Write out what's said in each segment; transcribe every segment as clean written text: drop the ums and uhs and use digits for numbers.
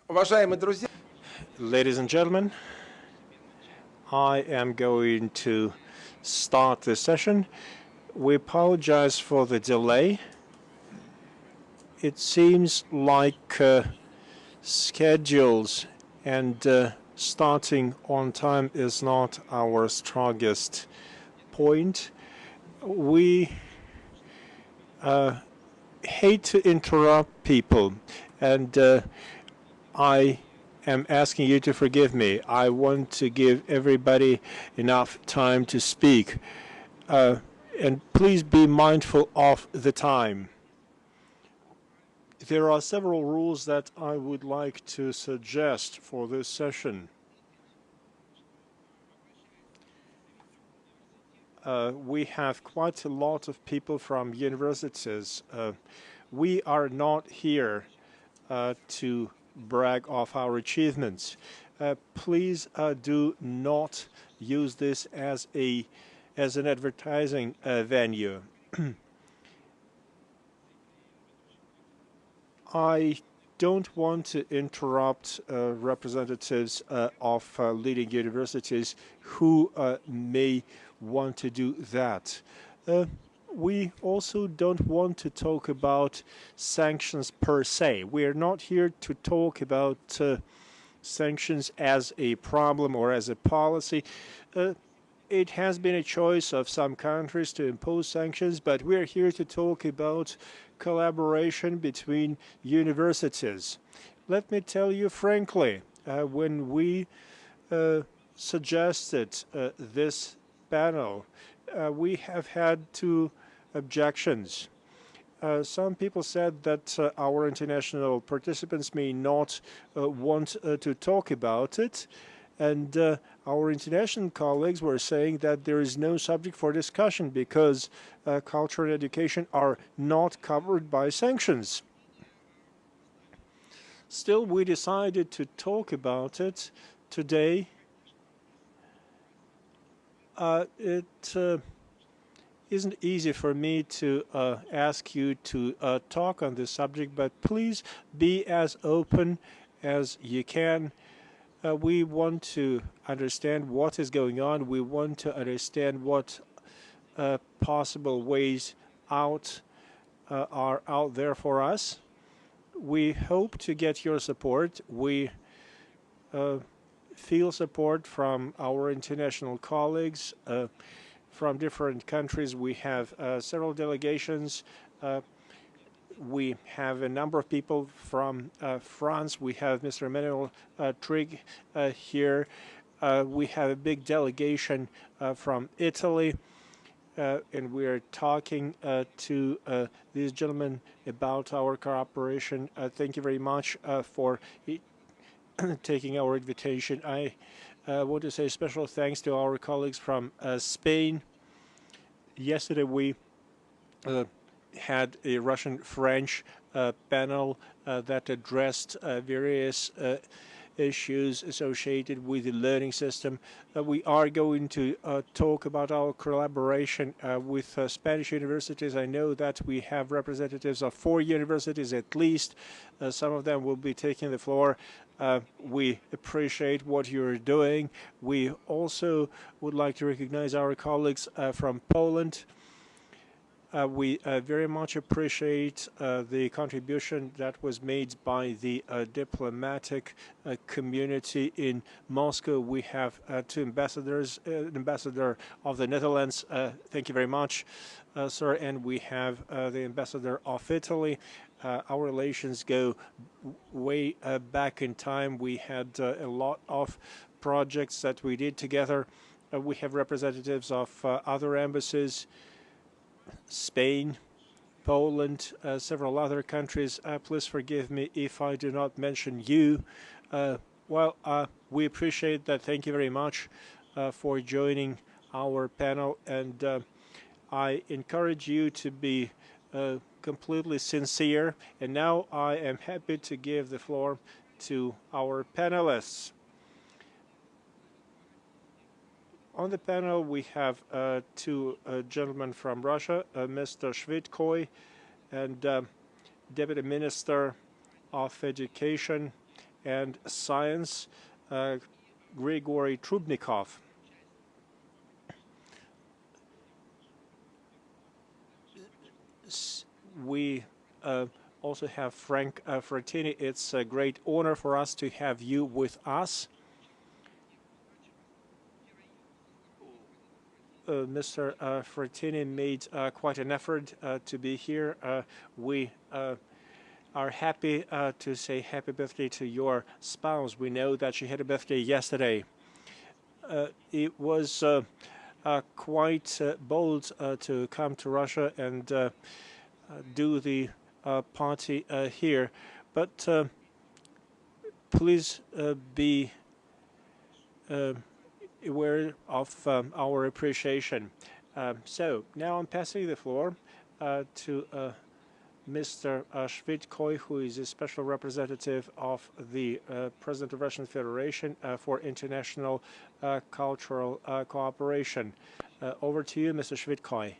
Уважаемые друзья, Ladies and gentlemen, I am going to start the session. We apologize for the delay. It seems like schedules and starting on time is not our strongest point. We hate to interrupt people, and I am asking you to forgive me. I want to give everybody enough time to speak. And please be mindful of the time. There are several rules that I would like to suggest for this session. We have quite a lot of people from universities. We are not here to brag of our achievements. Please do not use this as an advertising venue. I don't want to interrupt representatives of leading universities who may want to do that. We also don't want to talk about sanctions per se. We are not here to talk about sanctions as a problem or as a policy. It has been a choice of some countries to impose sanctions, but we're here to talk about collaboration between universities. Let me tell you frankly, when we suggested this panel, we have had two objections. Some people said that our international participants may not want to talk about it, and our international colleagues were saying that there is no subject for discussion because culture and education are not covered by sanctions. Still, we decided to talk about it today. It isn't easy for me to ask you to talk on this subject, but please be as open as you can. We want to understand what is going on. We want to understand what possible ways out are out there for us. We hope to get your support. We feel support from our international colleagues from different countries. We have several delegations. We have a number of people from France. We have Mr. Emmanuel Trig here. We have a big delegation from Italy. And we are talking to these gentlemen about our cooperation. Thank you very much for taking our invitation. I want to say special thanks to our colleagues from Spain. Yesterday we had a Russian-French panel that addressed various issues associated with the learning system. We are going to talk about our collaboration with Spanish universities. I know that we have representatives of 4 universities at least. Some of them will be taking the floor. We appreciate what you're doing. We also would like to recognize our colleagues from Poland. We very much appreciate the contribution that was made by the diplomatic community in Moscow. We have 2 ambassadors, an ambassador of the Netherlands, thank you very much, sir, and we have the ambassador of Italy. Our relations go way back in time. We had a lot of projects that we did together. We have representatives of other embassies, Spain, Poland, several other countries. Please forgive me if I do not mention you. We appreciate that. Thank you very much for joining our panel, and I encourage you to be completely sincere. And now I am happy to give the floor to our panelists. On the panel, we have 2 gentlemen from Russia, Mr. Shvidkoy and Deputy Minister of Education, and Science, Grigory Trubnikov. We also have Frank Frattini. It's a great honor for us to have you with us. Mr. Frattini made quite an effort to be here. We are happy to say happy birthday to your spouse. We know that she had a birthday yesterday. It was quite bold to come to Russia and do the party here, but please be aware of our appreciation. So now I'm passing the floor to Mr. Shvidkoy, who is a special representative of the President of Russian Federation for International Cultural Cooperation. Over to you, Mr. Shvidkoy.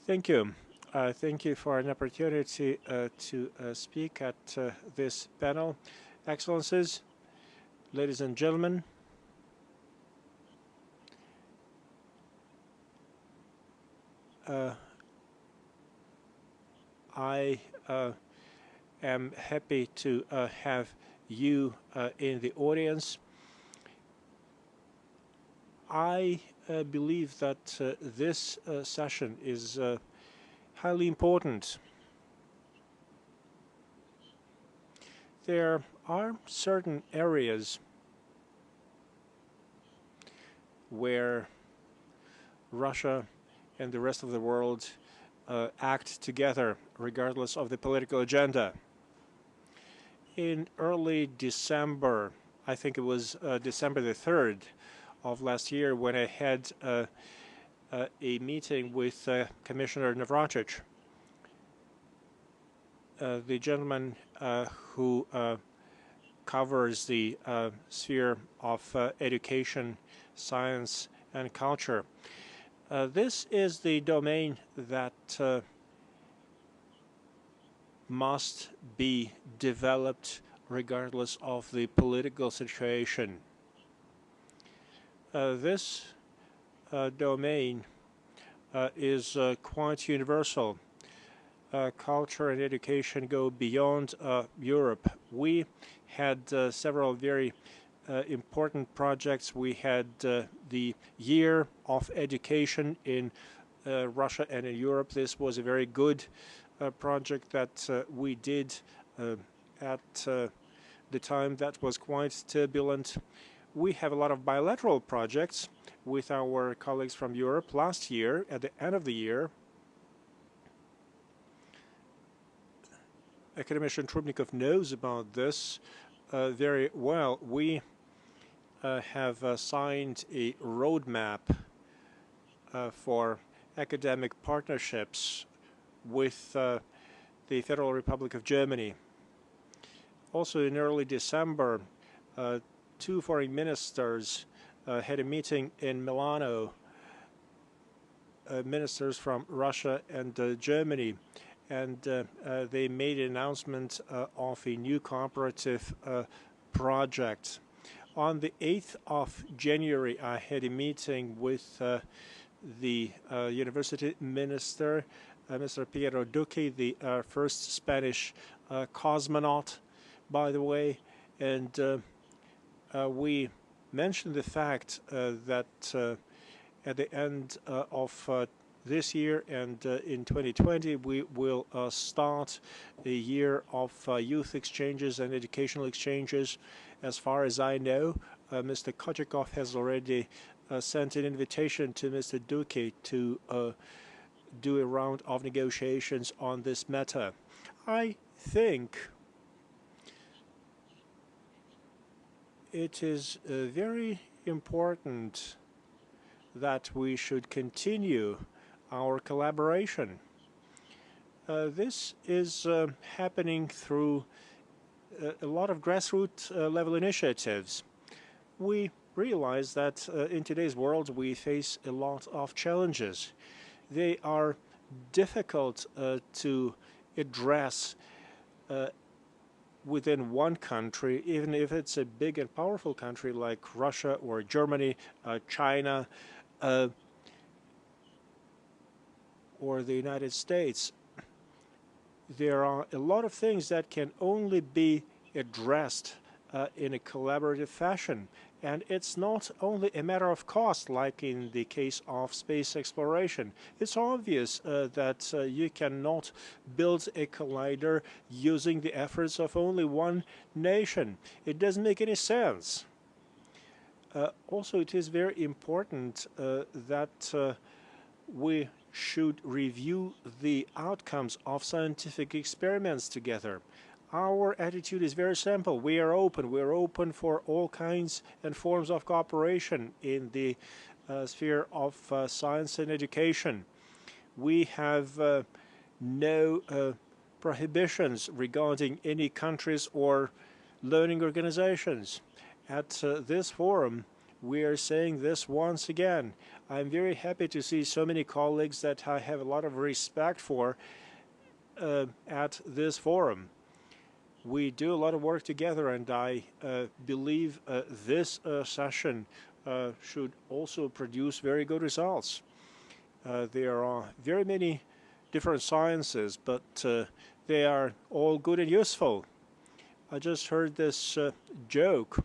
Thank you. Thank you for an opportunity to speak at this panel. Excellencies, ladies and gentlemen, I am happy to have you in the audience. I believe that this session is highly important. There are certain areas where Russia and the rest of the world act together regardless of the political agenda. In early December, I think it was December the 3rd of last year, when I had a meeting with Commissioner Navracsics, the gentleman who covers the sphere of education, science, and culture. This is the domain that must be developed regardless of the political situation. This domain is quite universal. Culture and education go beyond Europe. We had several very important projects. We had the Year of Education in Russia and in Europe. This was a very good project that we did at the time that was quite turbulent. We have a lot of bilateral projects with our colleagues from Europe. Last year, at the end of the year, Academician Trubnikov knows about this very well. We have signed a roadmap for academic partnerships with the Federal Republic of Germany. Also in early December, two foreign ministers had a meeting in Milano, ministers from Russia and Germany, and they made an announcement of a new cooperative project. On the 8th of January, I had a meeting with the university minister, Mr. Piero Ducchi, the first Spanish cosmonaut, by the way, and we mentioned the fact that at the end of this year and in 2020, we will start a year of youth exchanges and educational exchanges. As far as I know, Mr. Kochikov has already sent an invitation to Mr. Duque to do a round of negotiations on this matter. I think it is very important that we should continue our collaboration. This is happening through a lot of grassroots level initiatives. We realize that in today's world we face a lot of challenges. They are difficult to address within one country, even if it's a big and powerful country like Russia or Germany, China, or the United States. There are a lot of things that can only be addressed in a collaborative fashion. And it's not only a matter of cost, like in the case of space exploration. It's obvious that you cannot build a collider using the efforts of only one nation. It doesn't make any sense. Also, it is very important that we should review the outcomes of scientific experiments together. Our attitude is very simple. We are open. We are open for all kinds and forms of cooperation in the sphere of science and education. We have no prohibitions regarding any countries or learning organizations. At this forum, we are saying this once again. I'm very happy to see so many colleagues that I have a lot of respect for at this forum. We do a lot of work together, and I believe this session should also produce very good results. There are very many different sciences, but they are all good and useful. I just heard this joke.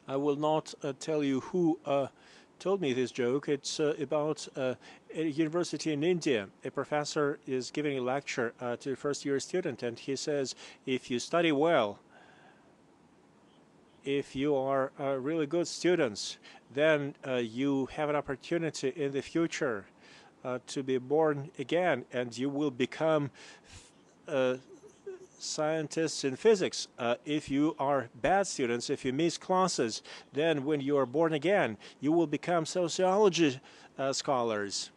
I will not tell you who told me this joke. It's about a university in India. A professor is giving a lecture to a first-year student, and he says, if you study well, if you are really good students, then you have an opportunity in the future to be born again, and you will become scientists in physics. If you are bad students, if you miss classes, then when you are born again, you will become sociology scholars.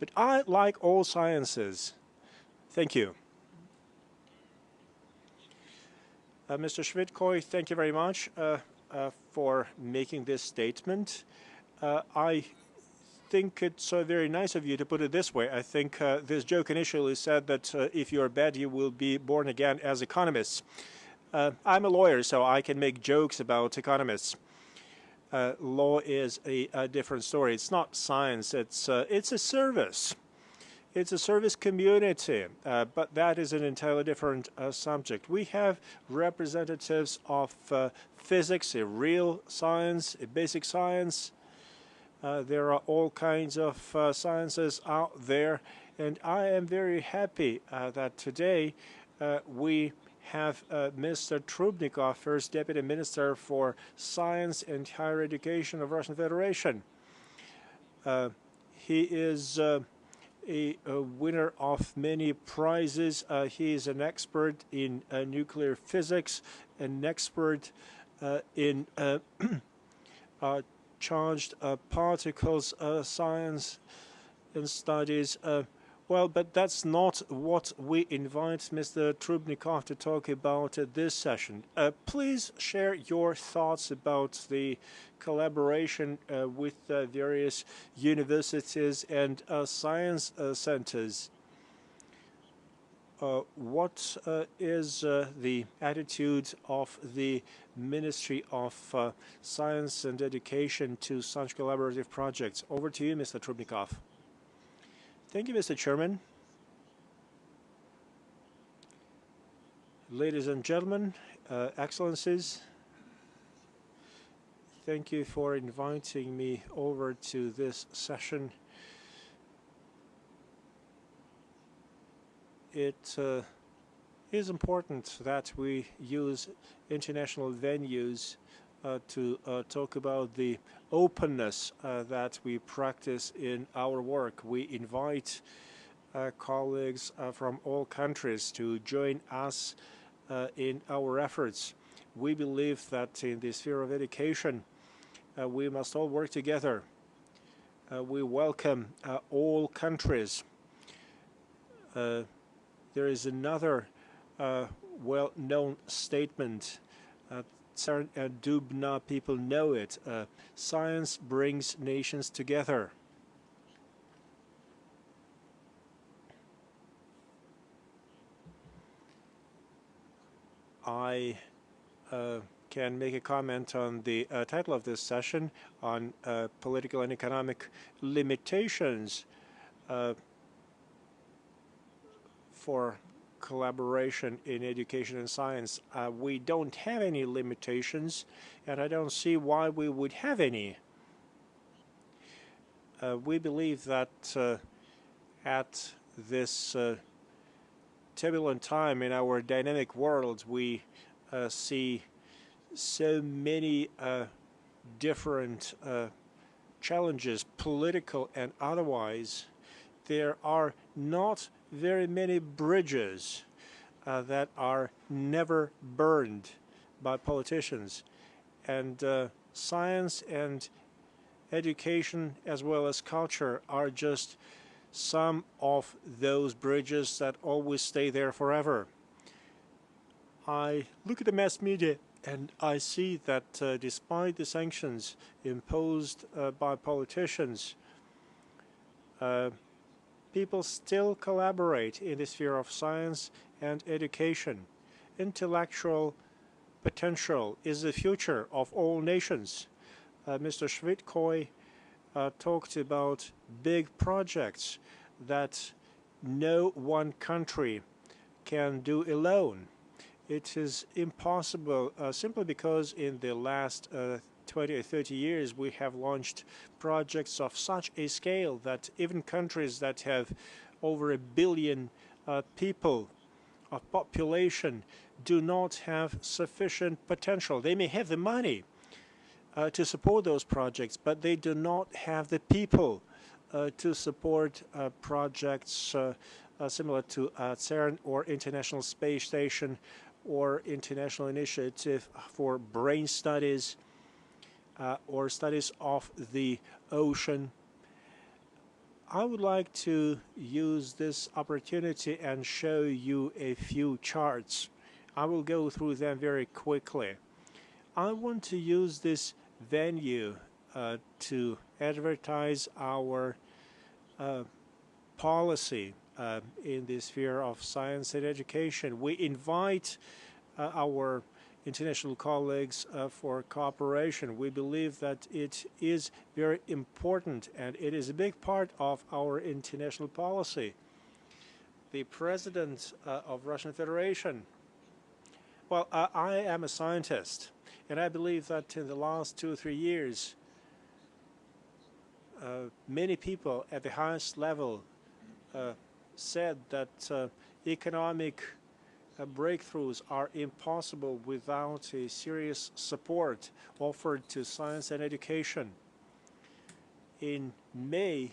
But I like all sciences. Thank you. Mr. Schmidtkoy, thank you very much for making this statement. I think it's very nice of you to put it this way. I think this joke initially said that if you're bad, you will be born again as economists. I'm a lawyer, so I can make jokes about economists. Law is a different story. It's not science. It's a service. It's a service community, but that is an entirely different subject. We have representatives of physics, a real science, a basic science. There are all kinds of sciences out there, and I am very happy that today we have Mr. Trubnikov, First Deputy Minister for Science and Higher Education of Russian Federation. He is a winner of many prizes. He is an expert in nuclear physics, an expert in charged particles science and studies. Well, but that's not what we invite Mr. Trubnikov to talk about at this session. Please share your thoughts about the collaboration with various universities and science centers. What is the attitude of the Ministry of Science and Education to such collaborative projects? Over to you, Mr. Trubnikov. Thank you, Mr. Chairman. Ladies and gentlemen, Excellencies, thank you for inviting me over to this session. It is important that we use international venues to talk about the openness that we practice in our work. We invite colleagues from all countries to join us in our efforts. We believe that in the sphere of education, we must all work together. We welcome all countries. There is another well-known statement. Tsar and Dubna people know it. Science brings nations together. I can make a comment on the title of this session on political and economic limitations for collaboration in education and science. We don't have any limitations, and I don't see why we would have any. We believe that at this turbulent time in our dynamic world, we see so many different challenges, political and otherwise. There are not very many bridges that are never burned by politicians. And science and education as well as culture are just some of those bridges that always stay there forever. I look at the mass media and I see that despite the sanctions imposed by politicians, people still collaborate in the sphere of science and education. Intellectual potential is the future of all nations. Mr. Schvidkoy talked about big projects that no one country can do alone. It is impossible simply because in the last 20 or 30 years we have launched projects of such a scale that even countries that have over 1 billion people of population do not have sufficient potential. They may have the money to support those projects, but they do not have the people to support projects similar to CERN or International Space Station or International Initiative for Brain Studies or studies of the ocean. I would like to use this opportunity and show you a few charts. I will go through them very quickly. I want to use this venue to advertise our policy in the sphere of science and education. We invite our international colleagues for cooperation. We believe that it is very important and it is a big part of our international policy. The President of Russian Federation, well, I am a scientist, and I believe that in the last 2 or 3 years, many people at the highest level said that economic breakthroughs are impossible without a serious support offered to science and education. In May,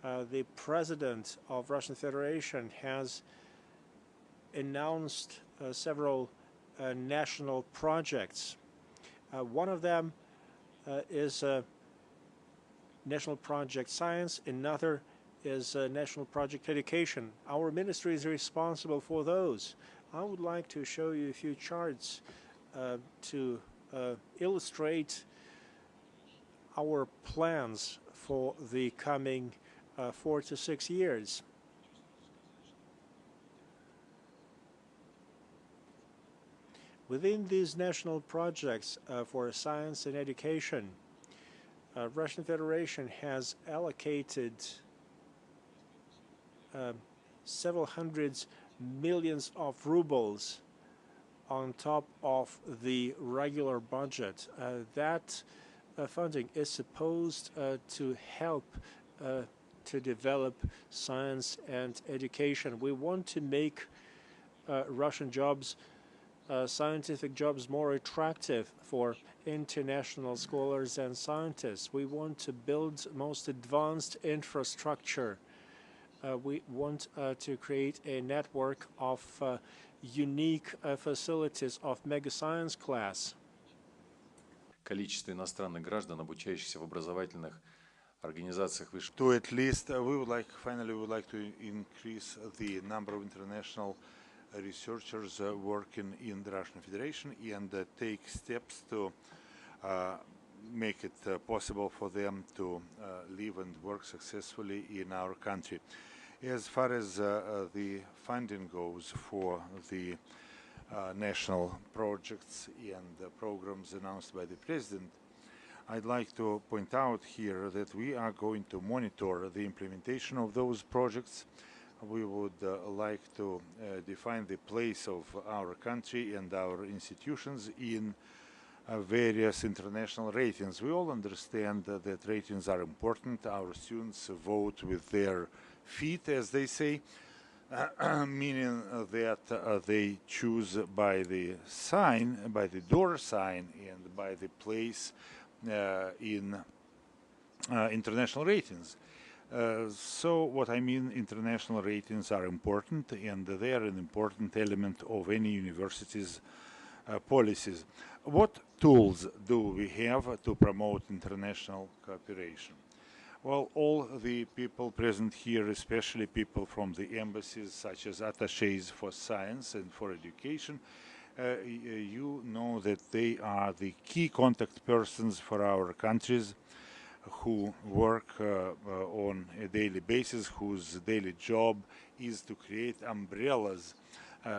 the President of Russian Federation has announced several national projects. One of them is National Project Science, another is National Project Education. Our ministry is responsible for those. I would like to show you a few charts to illustrate our plans for the coming 4 to 6 years. Within these national projects for science and education, Russian Federation has allocated several hundreds millions of rubles on top of the regular budget. That funding is supposed to help to develop science and education. We want to make Russian jobs, scientific jobs, more attractive for international scholars and scientists. We want to build most advanced infrastructure. We want to create a network of unique facilities of mega science class. Количество иностранных граждан, обучающихся в образовательных организациях высшего. To at least we would like to increase the number of international researchers working in the Russian Federation and take steps to make it possible for them to live and work successfully in our country. As far as the funding goes for the national projects and programs announced by the President, I'd like to point out here that we are going to monitor the implementation of those projects. We would like to define the place of our country and our institutions in various international ratings. We all understand that ratings are important. Our students vote with their feet, as they say, meaning that they choose by the sign, by the door sign, and by the place in international ratings. So what I mean, international ratings are important, and they are an important element of any university's policies. What tools do we have to promote international cooperation? Well, all the people present here, especially people from the embassies, such as attachés for science and for education, you know that they are the key contact persons for our countries who work on a daily basis, whose daily job is to create umbrellas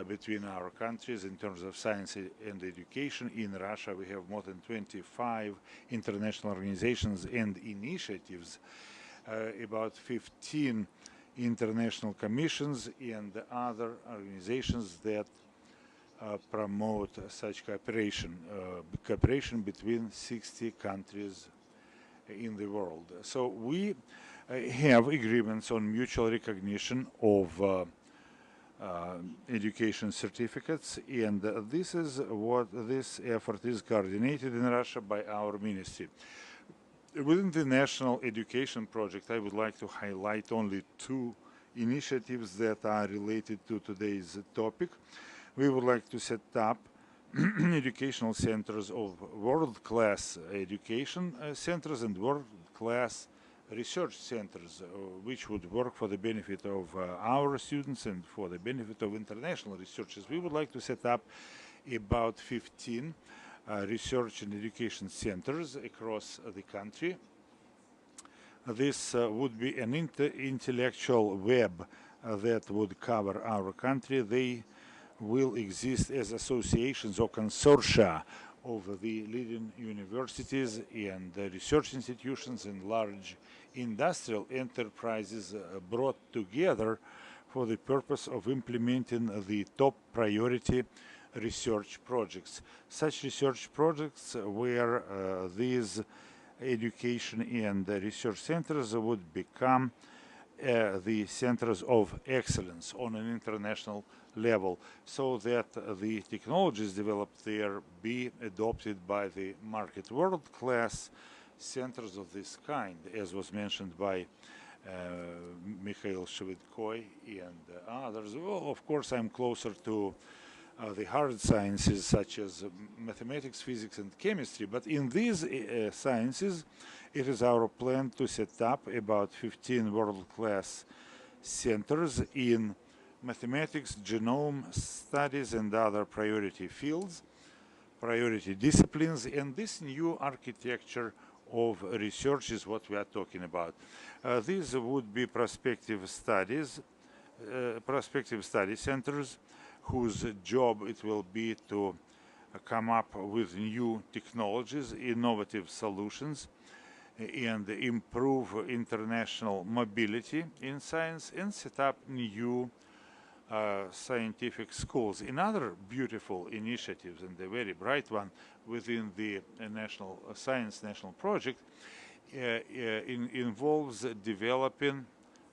between our countries in terms of science and education. In Russia, we have more than 25 international organizations and initiatives, about 15 international commissions and other organizations that promote such cooperation, cooperation between 60 countries in the world. So we have agreements on mutual recognition of education certificates, and this is what this effort is coordinated in Russia by our ministry. Within the National Education Project, I would like to highlight only two initiatives that are related to today's topic. We would like to set up educational centers of world-class education centers and world-class research centers, which would work for the benefit of our students and for the benefit of international researchers. We would like to set up about 15 research and education centers across the country. This would be an intellectual web that would cover our country. They will exist as associations or consortia of the leading universities and research institutions and large industrial enterprises brought together for the purpose of implementing the top priority research projects. Such research projects where these education and research centers would become the centers of excellence on an international level, so that the technologies developed there be adopted by the market. World-class centers of this kind, as was mentioned by Mikhail Shvedkoy and others. Well, of course, I'm closer to the hard sciences such as mathematics, physics, and chemistry, but in these sciences, it is our plan to set up about 15 world-class centers in mathematics, genome studies, and other priority fields, priority disciplines, and this new architecture of research is what we are talking about. These would be prospective study centers, whose job it will be to come up with new technologies, innovative solutions, and improve international mobility in science, and set up new scientific schools. Another beautiful initiative, and a very bright one within the National Science National Project, involves developing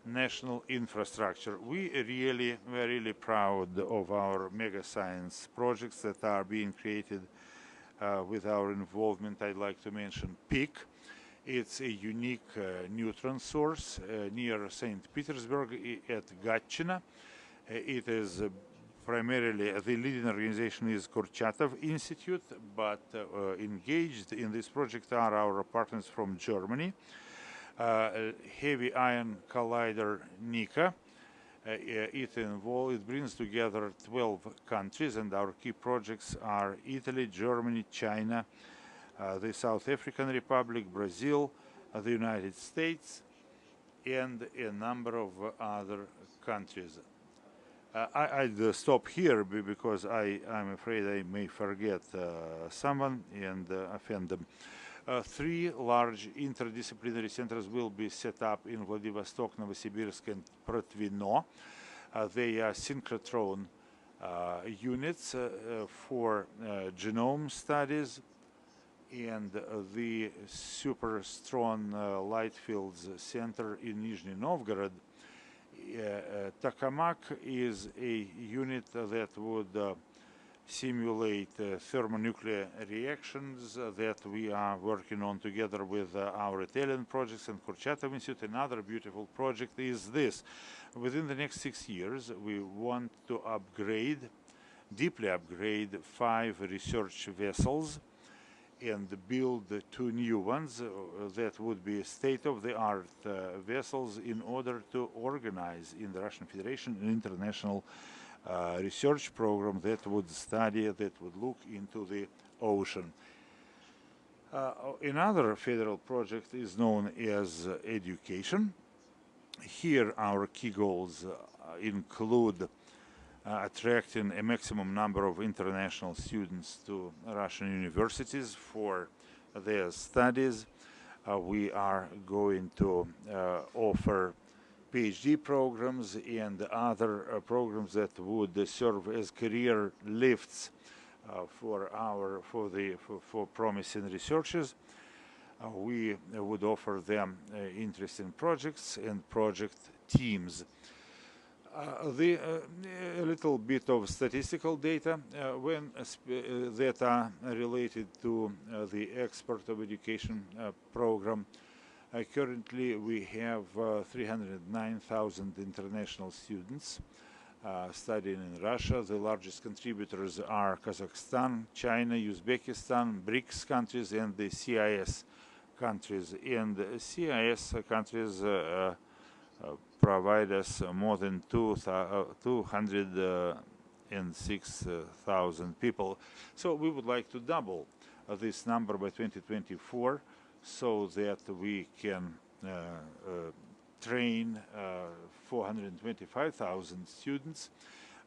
national infrastructure. We're really proud of our mega science projects that are being created with our involvement. I'd like to mention PIC. It's a unique neutron source near St. Petersburg at Gatchina. It is primarily, the leading organization is Kurchatov Institute, but engaged in this project are our partners from Germany. Heavy ion collider NICA. It brings together 12 countries, and our key projects are Italy, Germany, China, the South African Republic, Brazil, the United States, and a number of other countries. I'd stop here because I'm afraid I may forget someone and offend them. 3 large interdisciplinary centers will be set up in Vladivostok, Novosibirsk, and Protvino. They are synchrotron units for genome studies, and the super strong light fields center in Nizhny Novgorod. Tokamak is a unit that would simulate thermonuclear reactions that we are working on together with our Italian projects and Kurchatov Institute. Another beautiful project is this. Within the next 6 years, we want to deeply upgrade 5 research vessels and build 2 new ones that would be state-of-the-art vessels in order to organize in the Russian Federation an international research program that would look into the ocean. Another federal project is known as education. Here our key goals include attracting a maximum number of international students to Russian universities for their studies. We are going to offer PhD programs and other programs that would serve as career lifts for promising researchers. We would offer them interesting projects and project teams. A little bit of statistical data that are related to the export of education program. Currently, we have 309,000 international students studying in Russia. The largest contributors are Kazakhstan, China, Uzbekistan, BRICS countries, and the CIS countries. And the CIS countries provide us more than 206,000 people. So we would like to double this number by 2024 so that we can train 425,000 students.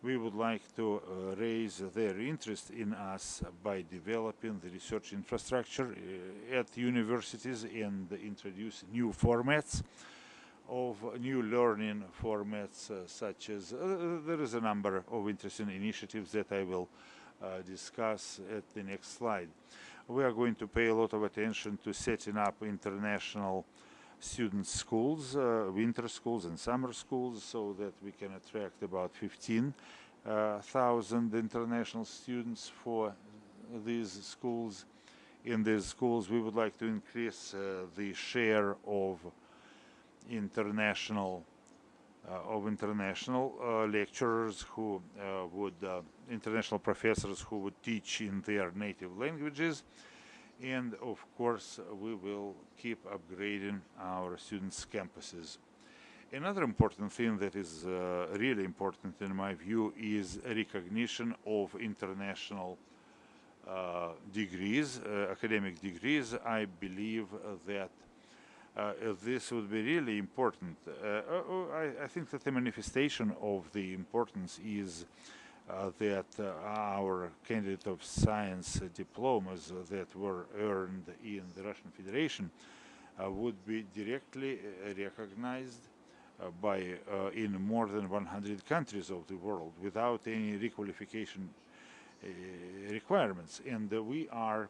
We would like to raise their interest in us by developing the research infrastructure at universities and introduce new formats of new learning formats such as there is a number of interesting initiatives that I will discuss at the next slide. We are going to pay a lot of attention to setting up international student schools, winter schools and summer schools, so that we can attract about 15,000 international students for these schools. In these schools, we would like to increase the share of international lecturers who international professors who would teach in their native languages. And of course, we will keep upgrading our students' campuses. Another important thing that is really important in my view is recognition of international degrees, academic degrees. I believe that this would be really important. I think that the manifestation of the importance is that our candidate of science diplomas that were earned in the Russian Federation would be directly recognized in more than 100 countries of the world without any requalification requirements. And we are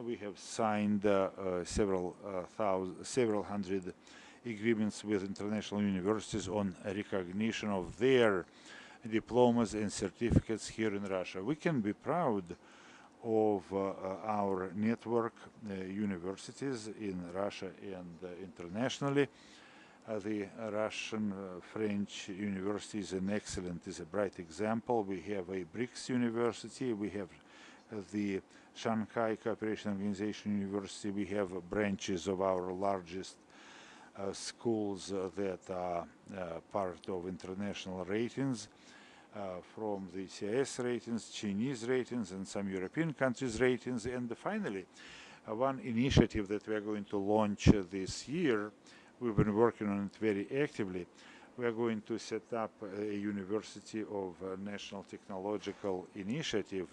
we have signed several hundred agreements with international universities on recognition of their diplomas and certificates here in Russia. We can be proud of our network universities in Russia and internationally. The Russian French university is a bright example. We have a BRICS university. We have the Shanghai Cooperation Organization University. We have branches of our largest schools that are part of international ratings, from the CIS ratings, Chinese ratings, and some European countries' ratings. And finally, one initiative that we are going to launch this year, we've been working on it very actively. we are going to set up a University of National Technological Initiative.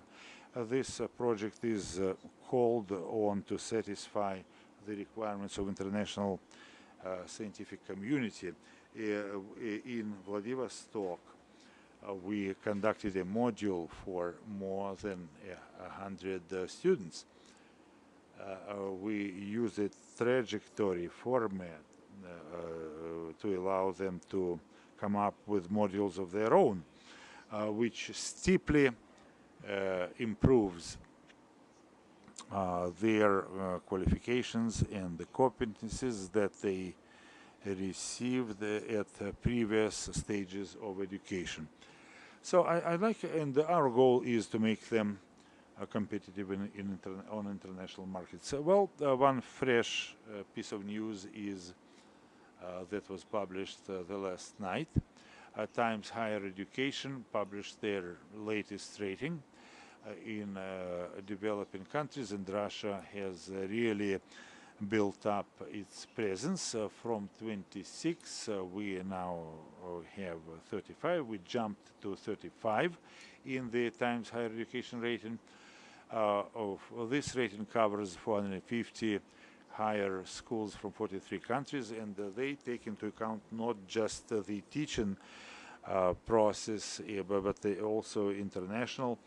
This project is called on to satisfy the requirements of international scientific community. In Vladivostok, we conducted a module for more than 100 students. We used a trajectory format to allow them to come up with modules of their own, which steeply improves their qualifications and the competencies that they received at previous stages of education. So I like, and our goal is to make them competitive on international markets. Well, one fresh piece of news is that was published the last night. Times Higher Education published their latest rating in developing countries, and Russia has really built up its presence. From 26, we now have 35. We jumped to 35 in the Times Higher Education rating. This rating covers 450 higher schools from 43 countries, and they take into account not just the teaching process, but also international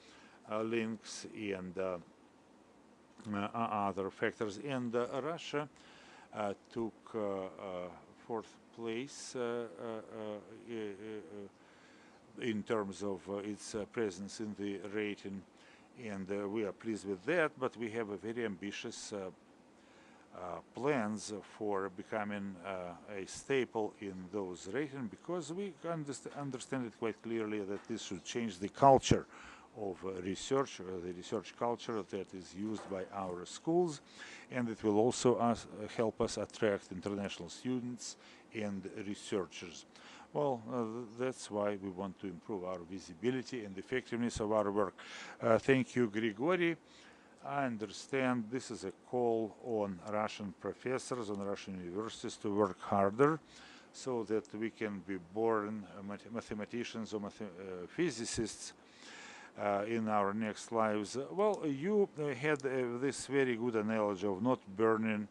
links and other factors. And Russia took fourth place in terms of its presence in the rating, and we are pleased with that, but we have a very ambitious plans for becoming a staple in those ratings, because we understand it quite clearly that this should change the culture of research, the research culture that is used by our schools, and it will also help us attract international students and researchers. Well, that's why we want to improve our visibility and effectiveness of our work. Thank you, Grigory. I understand this is a call on Russian professors, on Russian universities to work harder so that we can be born mathematicians or physicists in our next lives. Well, you had this very good analogy of not burning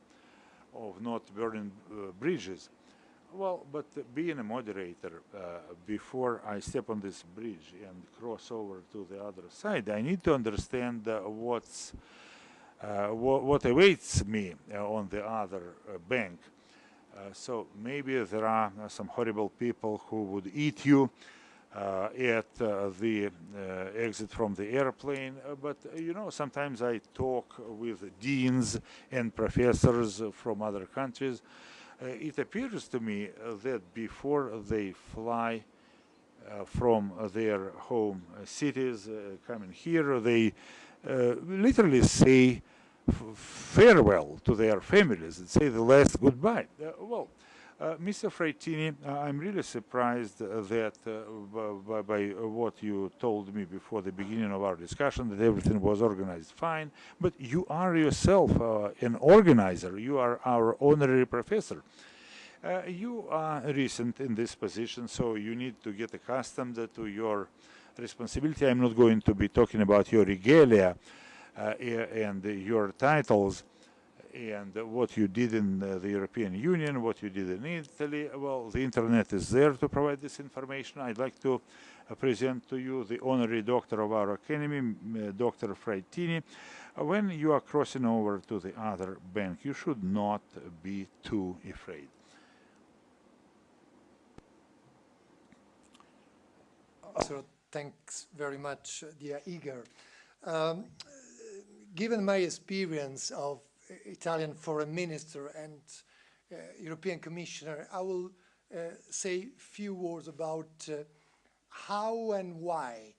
bridges. Well, but being a moderator, before I step on this bridge and cross over to the other side, I need to understand what awaits me on the other bank. So maybe there are some horrible people who would eat you at the exit from the airplane, but you know, sometimes I talk with deans and professors from other countries. It appears to me that before they fly from their home cities coming here, they literally say farewell to their families and say the last goodbye. Mr. Frattini, I'm really surprised that by what you told me before the beginning of our discussion, that everything was organized fine, but you are yourself an organizer. You are our honorary professor. You are recent in this position, so you need to get accustomed to your responsibility. I'm not going to be talking about your regalia and your titles and what you did in the European Union, what you did in Italy. Well, the internet is there to provide this information. I'd like to present to you the honorary doctor of our academy, Dr. Frattini. When you are crossing over to the other bank, you should not be too afraid. So thanks very much, dear Igor. Given my experience of Italian foreign minister and European commissioner, I will say a few words about how and why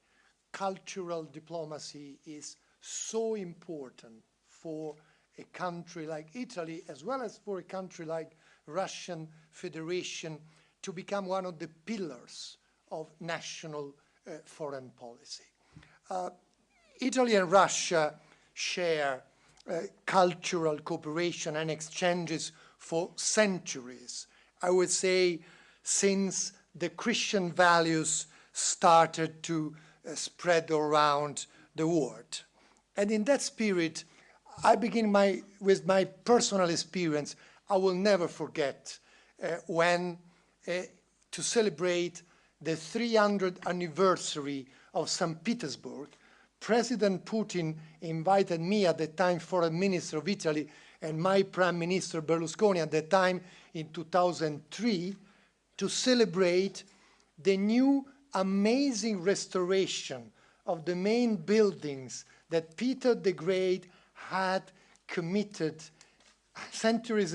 cultural diplomacy is so important for a country like Italy, as well as for a country like Russian Federation, to become one of the pillars of national foreign policy. Italy and Russia share cultural cooperation and exchanges for centuries. I would say since the Christian values started to spread around the world. And in that spirit, I begin with my personal experience. I will never forget when to celebrate the 300th anniversary of St. Petersburg, President Putin invited me at the time Foreign Minister of Italy and my Prime Minister Berlusconi at the time in 2003 to celebrate the new amazing restoration of the main buildings that Peter the Great had committed centuries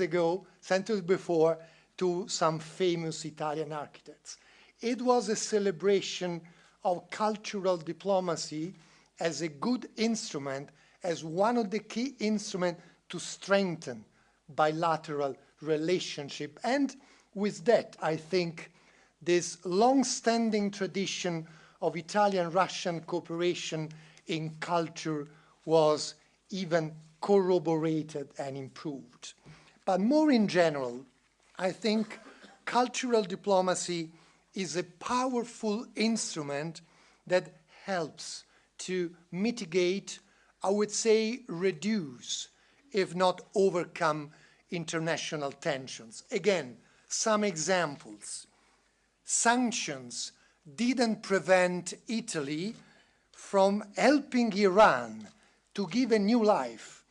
before, to some famous Italian architects. It was a celebration of cultural diplomacy as a good instrument, as one of the key instruments to strengthen bilateral relationship. And with that, I think this long-standing tradition of Italian-Russian cooperation in culture was even corroborated and improved. But more in general, I think cultural diplomacy is a powerful instrument that helps to mitigate, I would say reduce, if not overcome, international tensions. Again, some examples. Sanctions didn't prevent Italy from helping Iran to give a new life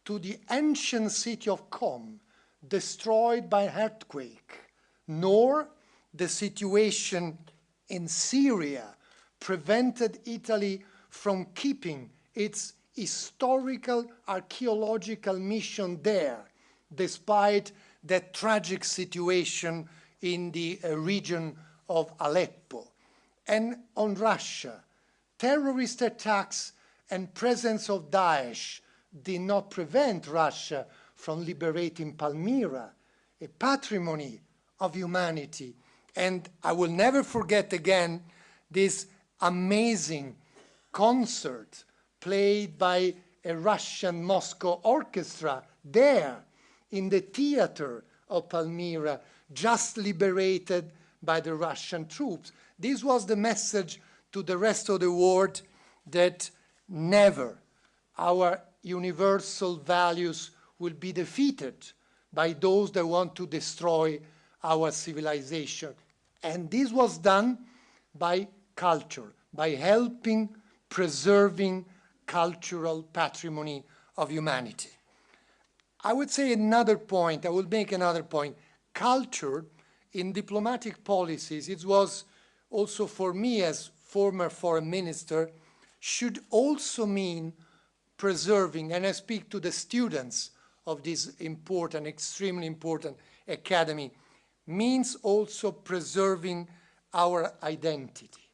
to the ancient city of Qom, destroyed by earthquake, nor the situation in Syria prevented Italy from keeping its historical archaeological mission there, despite the tragic situation in the region of Aleppo. And on Russia, terrorist attacks and presence of Daesh did not prevent Russia from liberating Palmyra, a patrimony of humanity. And I will never forget again this amazing concert played by a Russian Moscow orchestra there in the theater of Palmyra, just liberated by the Russian troops. This was the message to the rest of the world that never our universal values will be defeated by those that want to destroy our civilization. And this was done by culture, by helping preserving cultural patrimony of humanity. I would say another point, I will make another point. Culture in diplomatic policies, it was also for me as former foreign minister, should also mean preserving, and I speak to the students of this important, extremely important academy, means also preserving our identity.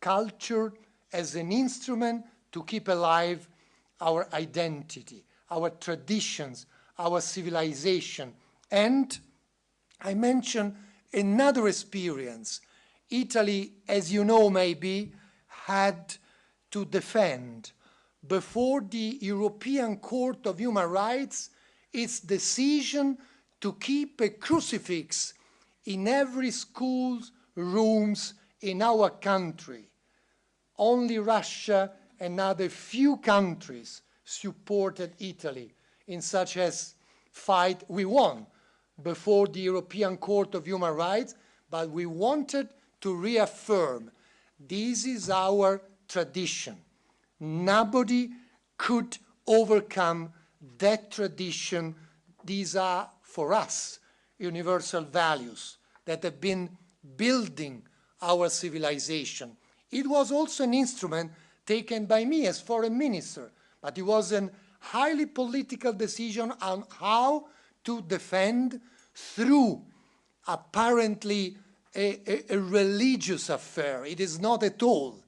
Culture as an instrument to keep alive our identity, our traditions, our civilization. And I mention another experience. Italy, as you know maybe, had to defend before the European Court of Human Rights its decision to keep a crucifix in every school's rooms in our country. Only Russia and other few countries supported Italy in such a fight. We won before the European Court of Human Rights, but we wanted to reaffirm this is our tradition. Nobody could overcome that tradition. These are, for us, universal values that have been building our civilization. It was also an instrument taken by me as foreign minister, but it was a highly political decision on how to defend through apparently a religious affair. It is not at all.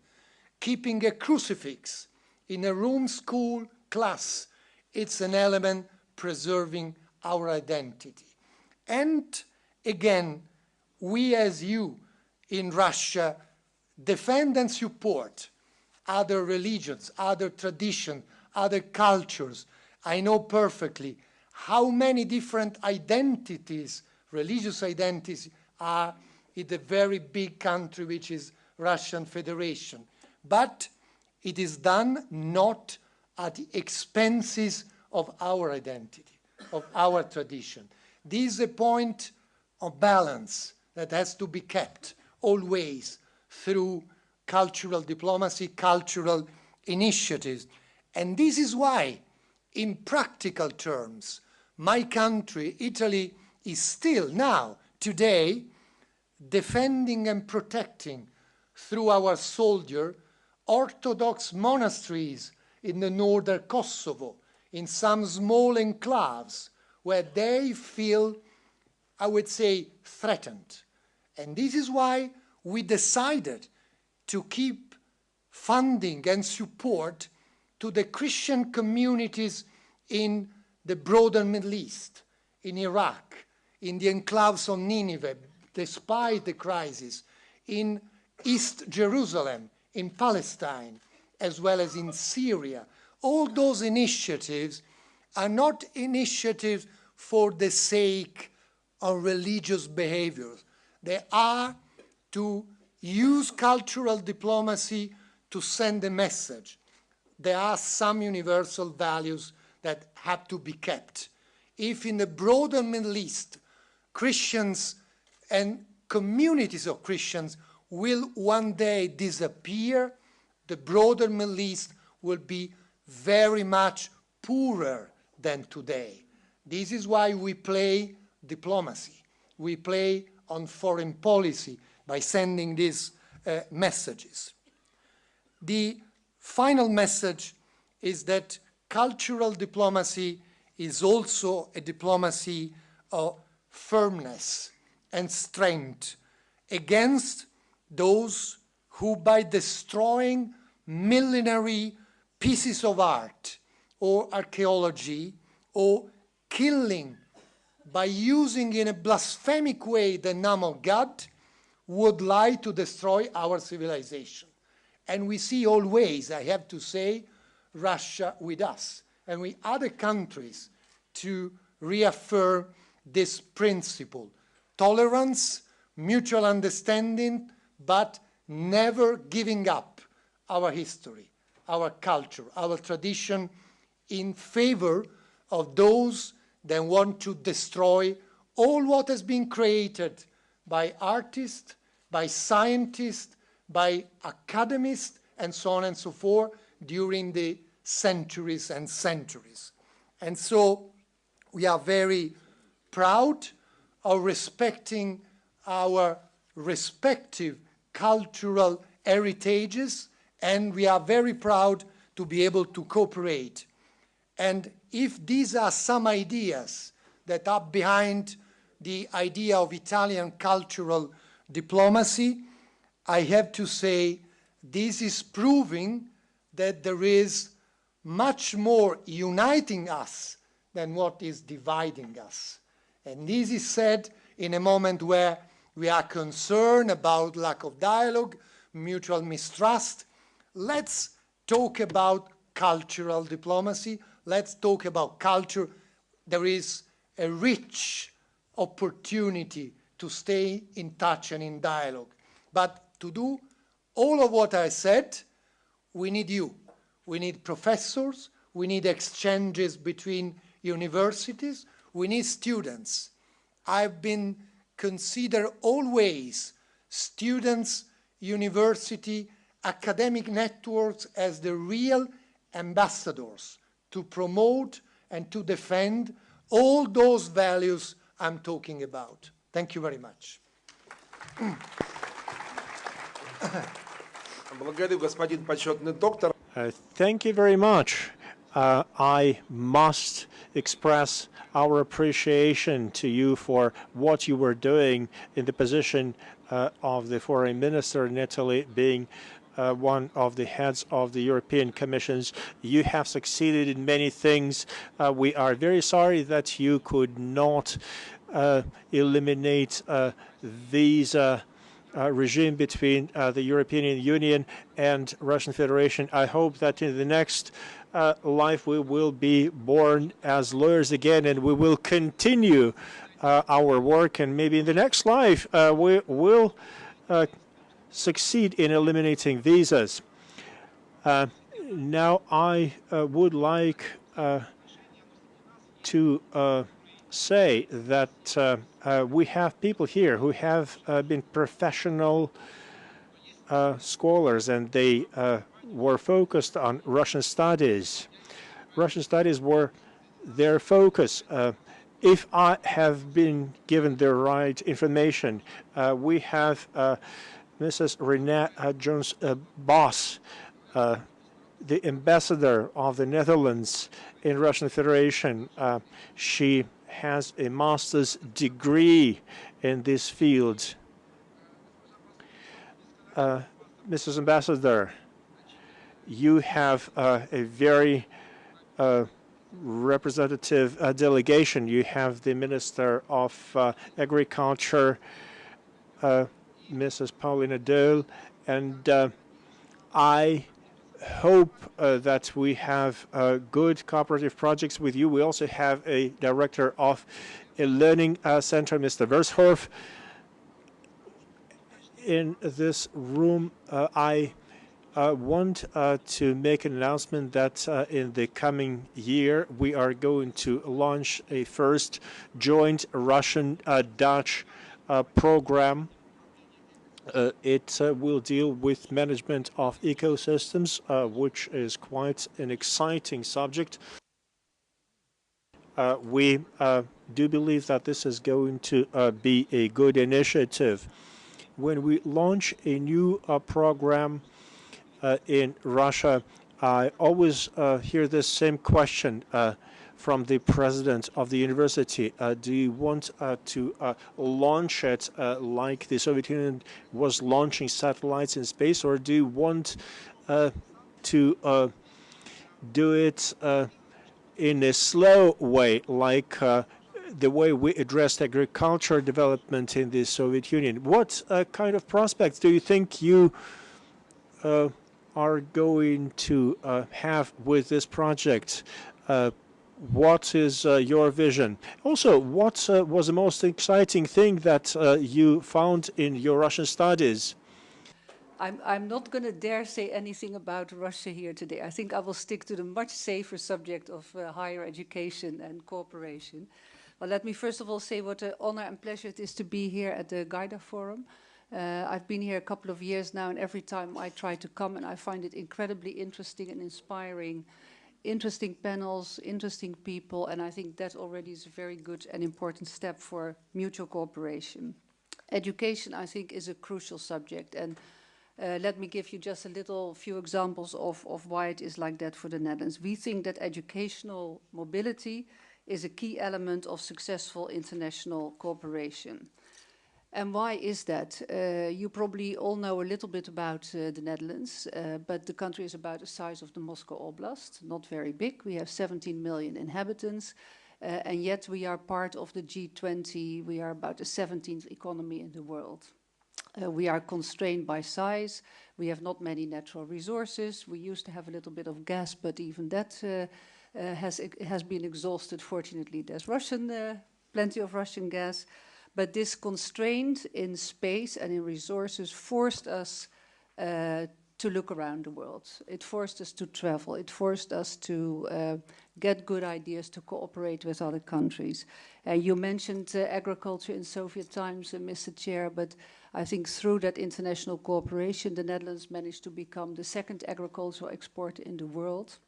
Keeping a crucifix in a room school class, it's an element preserving our identity. And again, we as you in Russia defend and support other religions, other traditions, other cultures. I know perfectly how many different identities, religious identities, are in the very big country which is Russian Federation. But it is done not at the expenses of our identity, of our tradition. This is a point of balance that has to be kept always through cultural diplomacy, cultural initiatives. And this is why, in practical terms, my country, Italy, is still now, today, defending and protecting through our soldier Orthodox monasteries in the northern Kosovo, in some small enclaves where they feel, I would say, threatened. And this is why we decided to keep funding and support to the Christian communities in the broader Middle East, in Iraq, in the enclaves of Nineveh, despite the crisis, in East Jerusalem, in Palestine, as well as in Syria. All those initiatives are not initiatives for the sake of religious behaviors. They are to use cultural diplomacy to send a message. There are some universal values that have to be kept. If in the broader Middle East, Christians and communities of Christians will one day disappear, the broader Middle East will be very much poorer than today. This is why we play diplomacy. We play on foreign policy by sending these messages. The final message is that cultural diplomacy is also a diplomacy of firmness and strength against those who, by destroying millenary pieces of art or archaeology, or killing by using in a blasphemic way the name of God, would lie to destroy our civilization. And we see always, I have to say, Russia with us and with other countries to reaffirm this principle. Tolerance, mutual understanding, but never giving up our history, our culture, our tradition in favor of those that want to destroy all what has been created by artists, by scientists, by academists, and so on and so forth during the centuries and centuries. And so we are very proud of respecting our respective cultural heritages, and we are very proud to be able to cooperate. And if these are some ideas that are behind the idea of Italian cultural diplomacy, I have to say this is proving that there is much more uniting us than what is dividing us. And this is said in a moment where we are concerned about lack of dialogue, mutual mistrust. Let's talk about cultural diplomacy. Let's talk about culture. There is a rich opportunity to stay in touch and in dialogue. But to do all of what I said, we need you. We need professors. We need exchanges between universities. We need students. I've been considered always students, university, academic networks as the real ambassadors to promote and to defend all those values I'm talking about. Thank you very much. Thank you very much. I must express our appreciation to you for what you were doing in the position of the foreign minister in Italy, being one of the heads of the European Commissions. You have succeeded in many things. We are very sorry that you could not eliminate these regime between the European Union and Russian Federation. I hope that in the next life we will be born as lawyers again, and we will continue our work, and maybe in the next life we will succeed in eliminating visas. Now I would like to say that we have people here who have been professional scholars, and they were focused on Russian studies. Russian studies were their focus. If I have been given the right information, we have Mrs. Renee Jones-Boss, the ambassador of the Netherlands in Russian Federation. She has a master's degree in this field. Mrs. Ambassador, you have a very representative delegation. You have the Minister of Agriculture, Mrs. Paulina Dole, and I hope that we have good cooperative projects with you. We also have a director of a learning center, Mr. Vershoff. In this room, I want to make an announcement that in the coming year we are going to launch a first joint Russian-Dutch program. It will deal with management of ecosystems, which is quite an exciting subject. We do believe that this is going to be a good initiative. When we launch a new program in Russia, I always hear this same question from the president of the university. Do you want to launch it like the Soviet Union was launching satellites in space, or do you want to do it in a slow way, like the way we addressed agriculture development in the Soviet Union? What kind of prospects do you think you are going to have with this project? What is your vision? Also, what was the most exciting thing that you found in your Russian studies? I'm not going to dare say anything about Russia here today. I think I will stick to the much safer subject of higher education and cooperation. Well, let me first of all say what an honor and pleasure it is to be here at the Gaidar Forum. I've been here a couple of years now, and every time I try to come, and I find it incredibly interesting and inspiring. Interesting panels, interesting people, and I think that already is a very good and important step for mutual cooperation. Education, I think, is a crucial subject, and let me give you just a few examples of why it is like that for the Netherlands. We think that educational mobility is a key element of successful international cooperation. And why is that? You probably all know a little bit about the Netherlands, but the country is about the size of the Moscow Oblast, not very big. We have 17 million inhabitants, and yet we are part of the G20. We are about the 17th economy in the world. We are constrained by size. We have not many natural resources. We used to have a little bit of gas, but even that has been exhausted. Fortunately, there's plenty of Russian gas. But this constraint in space and in resources forced us to look around the world. It forced us to travel. It forced us to get good ideas, to cooperate with other countries. You mentioned agriculture in Soviet times, Mr. Chair, but I think through that international cooperation, the Netherlands managed to become the second agricultural exporter in the world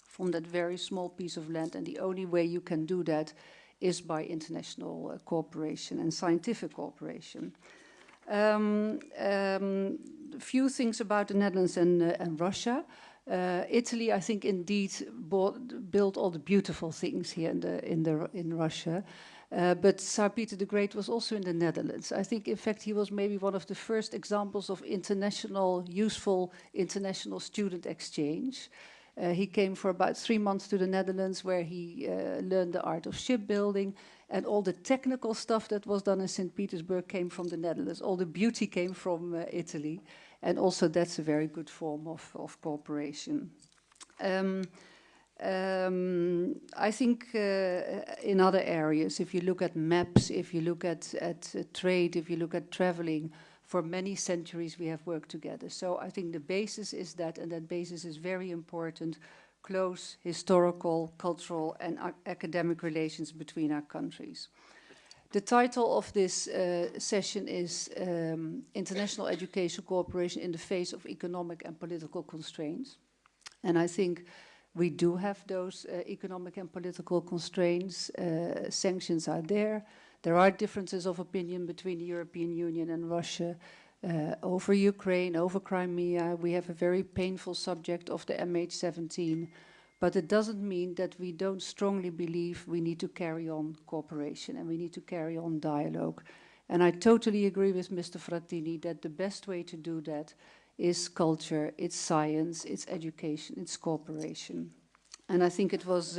from that very small piece of land. And the only way you can do that is by international cooperation and scientific cooperation. A few things about the Netherlands and Russia. Italy, I think, indeed built all the beautiful things here in Russia. But Tsar Peter the Great was also in the Netherlands. I think, in fact, he was maybe one of the first examples of useful international student exchange. He came for about 3 months to the Netherlands, where he learned the art of shipbuilding, and all the technical stuff that was done in St. Petersburg came from the Netherlands. All the beauty came from Italy, and also that's a very good form of cooperation. I think in other areas, if you look at maps, if you look at trade, if you look at traveling, for many centuries we have worked together. So I think the basis is that, and that basis is very important, close historical, cultural, and academic relations between our countries. The title of this session is International Education Cooperation in the Face of Economic and Political Constraints. And I think we do have those economic and political constraints. Sanctions are there. There are differences of opinion between the European Union and Russia over Ukraine, over Crimea. We have a very painful subject of the MH17. But it doesn't mean that we don't strongly believe we need to carry on cooperation and we need to carry on dialogue. And I totally agree with Mr. Frattini that the best way to do that is culture, it's science, it's education, it's cooperation. And I think it was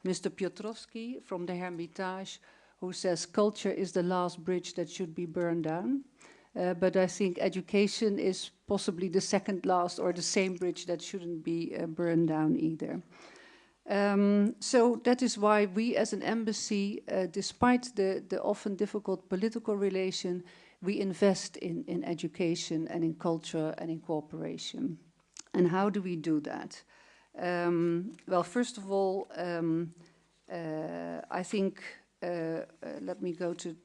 Mr. Piotrowski from the Hermitage who says culture is the last bridge that should be burned down. But I think education is possibly the second last or the same bridge that shouldn't be burned down either. So that is why we as an embassy, despite the often difficult political relation, we invest in education and in culture and in cooperation. And how do we do that? Well, first of all, I think, let me go to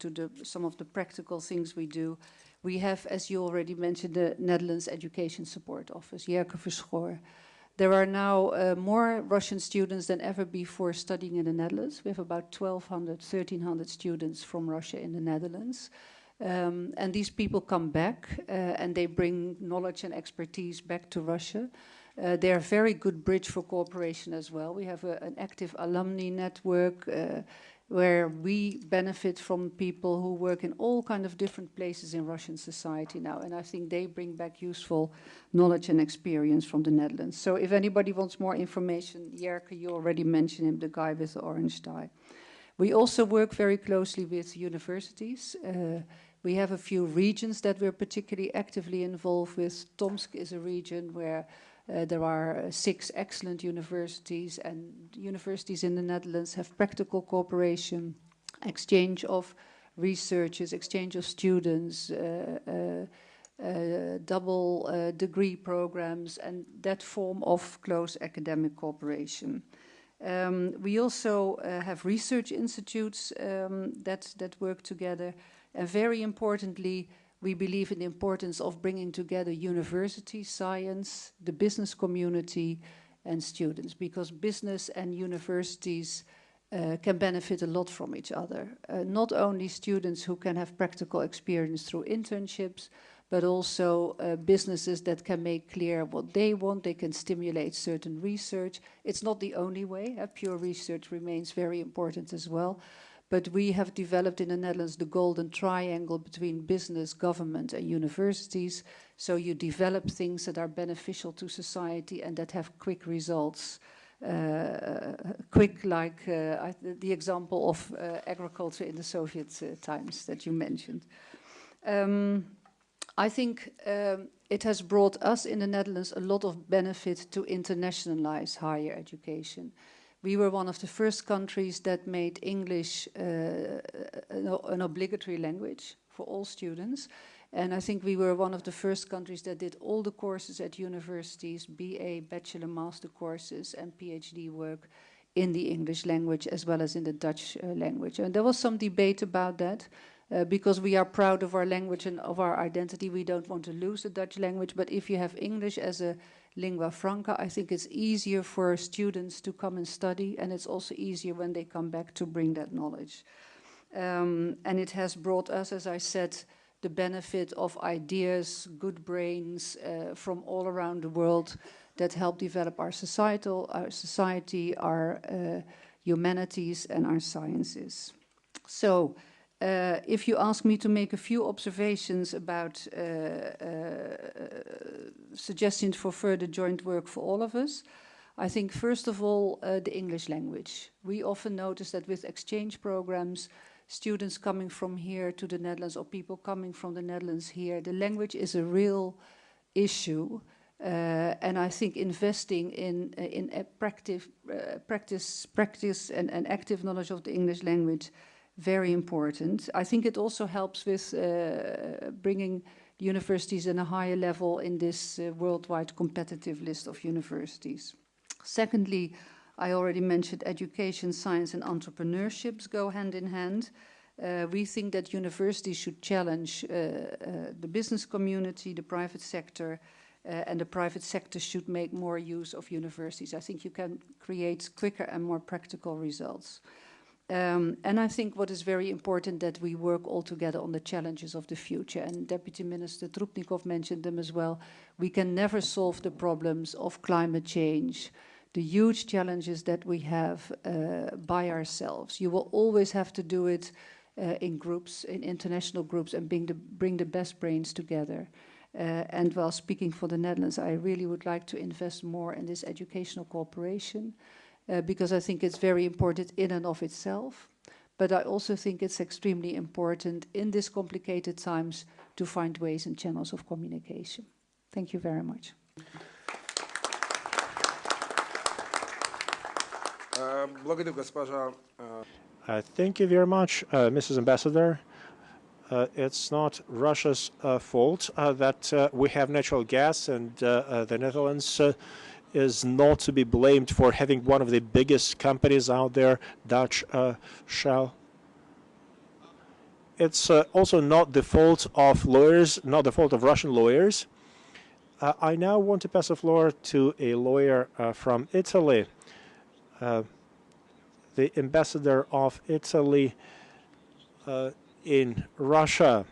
some of the practical things we do. We have, as you already mentioned, the Netherlands Education Support Office, Jerke Verschoor. There are now more Russian students than ever before studying in the Netherlands. We have about 1,200, 1,300 students from Russia in the Netherlands. And these people come back and they bring knowledge and expertise back to Russia. They're a very good bridge for cooperation as well. We have an active alumni network where we benefit from people who work in all kind of different places in Russian society now. And I think they bring back useful knowledge and experience from the Netherlands. So if anybody wants more information, Jerke, you already mentioned him, the guy with the orange tie. We also work very closely with universities. We have a few regions that we're particularly actively involved with. Tomsk is a region where there are 6 excellent universities, and universities in the Netherlands have practical cooperation, exchange of researchers, exchange of students, double degree programs, and that form of close academic cooperation. We also have research institutes that work together, and very importantly, we believe in the importance of bringing together university, science, the business community, and students, because business and universities can benefit a lot from each other. Not only students who can have practical experience through internships, but also businesses that can make clear what they want. They can stimulate certain research. It's not the only way. Pure research remains very important as well. But we have developed in the Netherlands the golden triangle between business, government, and universities. So you develop things that are beneficial to society and that have quick results. Quick, like the example of agriculture in the Soviet times that you mentioned. I think it has brought us in the Netherlands a lot of benefit to internationalize higher education. We were one of the first countries that made English an obligatory language for all students. And I think we were one of the first countries that did all the courses at universities, BA, bachelor, master courses, and PhD work in the English language as well as in the Dutch language. And there was some debate about that because we are proud of our language and of our identity. We don't want to lose the Dutch language, but if you have English as a lingua franca, I think it's easier for students to come and study, and it's also easier when they come back to bring that knowledge. And it has brought us, as I said, the benefit of ideas, good brains from all around the world that help develop our society, our humanities, and our sciences. So, if you ask me to make a few observations about suggestions for further joint work for all of us, I think first of all the English language. We often notice that with exchange programs, students coming from here to the Netherlands or people coming from the Netherlands here, the language is a real issue. And I think investing in a practice and active knowledge of the English language, very important. I think it also helps with bringing universities in a higher level in this worldwide competitive list of universities. Secondly, I already mentioned education, science, and entrepreneurships go hand in hand. We think that universities should challenge the business community, the private sector, and the private sector should make more use of universities. I think you can create quicker and more practical results. And I think what is very important that we work all together on the challenges of the future. And Deputy Minister Trupnikov mentioned them as well. We can never solve the problems of climate change, the huge challenges that we have by ourselves. You will always have to do it in groups, in international groups, and bring the best brains together. And while speaking for the Netherlands, I really would like to invest more in this educational cooperation. Because I think it's very important in and of itself, but I also think it's extremely important in these complicated times to find ways and channels of communication. Thank you very much. Thank you very much, Mrs. Ambassador. It's not Russia's fault that we have natural gas, and the Netherlands is not to be blamed for having one of the biggest companies out there, Dutch Shell. It's also not the fault of lawyers, not the fault of Russian lawyers. I now want to pass the floor to a lawyer from Italy, the ambassador of Italy in Russia.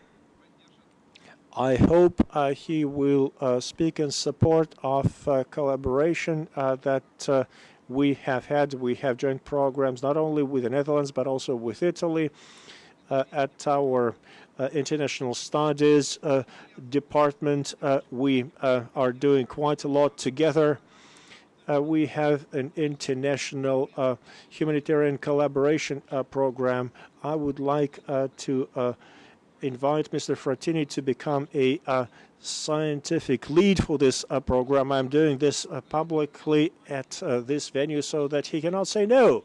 I hope he will speak in support of collaboration that we have had. We have joint programs not only with the Netherlands but also with Italy at our international studies department. We are doing quite a lot together. We have an international humanitarian collaboration program. I would like to invite Mr. Frattini to become a scientific lead for this program. I'm doing this publicly at this venue so that he cannot say no.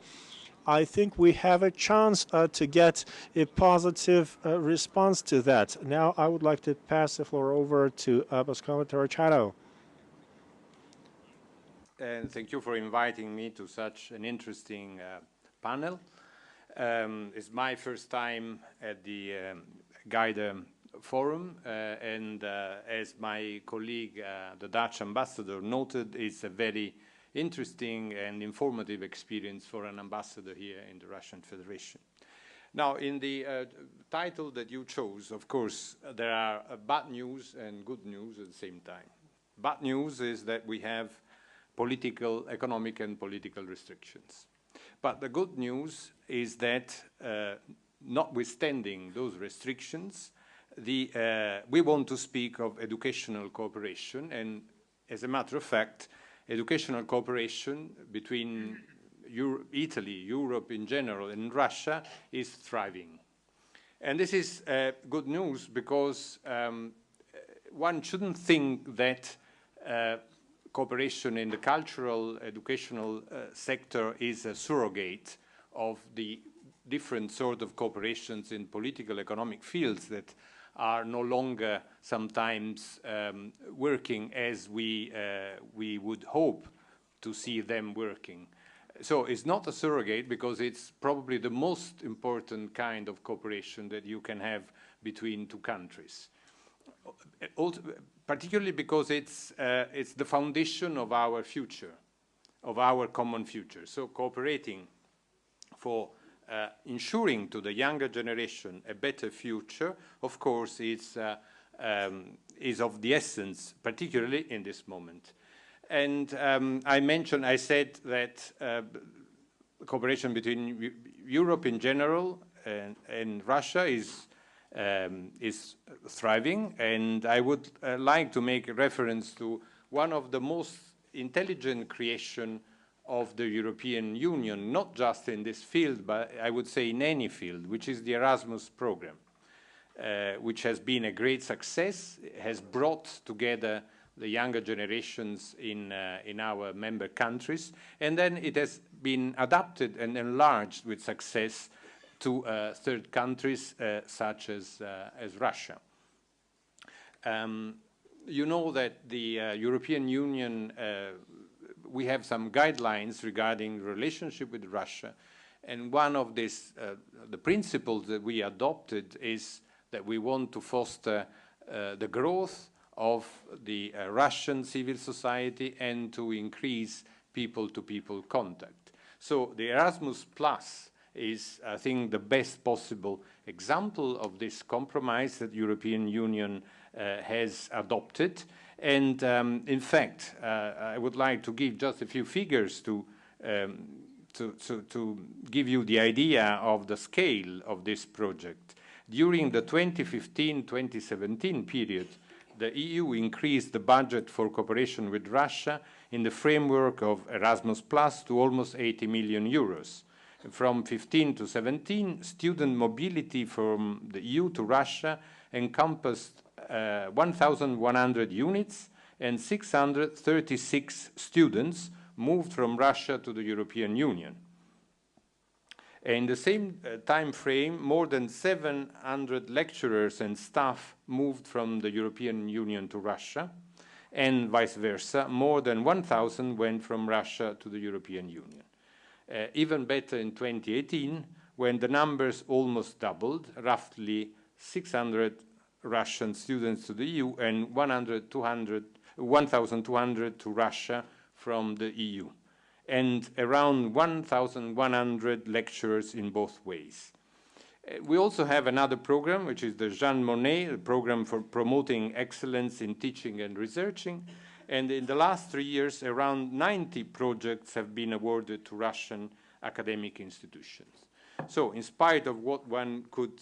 I think we have a chance to get a positive response to that. Now I would like to pass the floor over to Pasquale Torricciano. And thank you for inviting me to such an interesting panel. It's my first time at the Gaidar forum, and as my colleague, the Dutch ambassador, noted, it's a very interesting and informative experience for an ambassador here in the Russian Federation. Now, in the title that you chose, of course, there are bad news and good news at the same time. Bad news is that we have political, economic and political restrictions. But the good news is that notwithstanding those restrictions, we want to speak of educational cooperation, and as a matter of fact, educational cooperation between Italy, Europe in general, and Russia is thriving. And this is good news because one shouldn't think that cooperation in the cultural, educational sector is a surrogate of the different sort of cooperations in political economic fields that are no longer sometimes working as we would hope to see them working. So it's not a surrogate because it's probably the most important kind of cooperation that you can have between two countries. Also, particularly because it's the foundation of our future, of our common future. So cooperating for ensuring to the younger generation a better future, of course, is of the essence, particularly in this moment. And I said that cooperation between Europe in general and Russia is thriving, and I would like to make a reference to one of the most intelligent creation of the European Union, not just in this field, but I would say in any field, which is the Erasmus program, which has been a great success, has brought together the younger generations in our member countries. And then it has been adapted and enlarged with success to third countries such as Russia. You know that the European Union, we have some guidelines regarding the relationship with Russia. And one of these, the principles that we adopted is that we want to foster the growth of the Russian civil society and to increase people-to-people contact. So the Erasmus Plus is, I think, the best possible example of this compromise that the European Union has adopted. And in fact, I would like to give just a few figures to give you the idea of the scale of this project. During the 2015-2017 period, the EU increased the budget for cooperation with Russia in the framework of Erasmus Plus to almost 80 million euros. From 15 to 17, student mobility from the EU to Russia encompassed 1,100 units, and 636 students moved from Russia to the European Union. In the same time frame, more than 700 lecturers and staff moved from the European Union to Russia, and vice versa. More than 1,000 went from Russia to the European Union. Even better in 2018, when the numbers almost doubled, roughly 600 Russian students to the EU and 1,200 to Russia from the EU, and around 1,100 lecturers in both ways. We also have another program, which is the Jean Monnet, the program for promoting excellence in teaching and researching. And in the last 3 years, around 90 projects have been awarded to Russian academic institutions. So in spite of what one could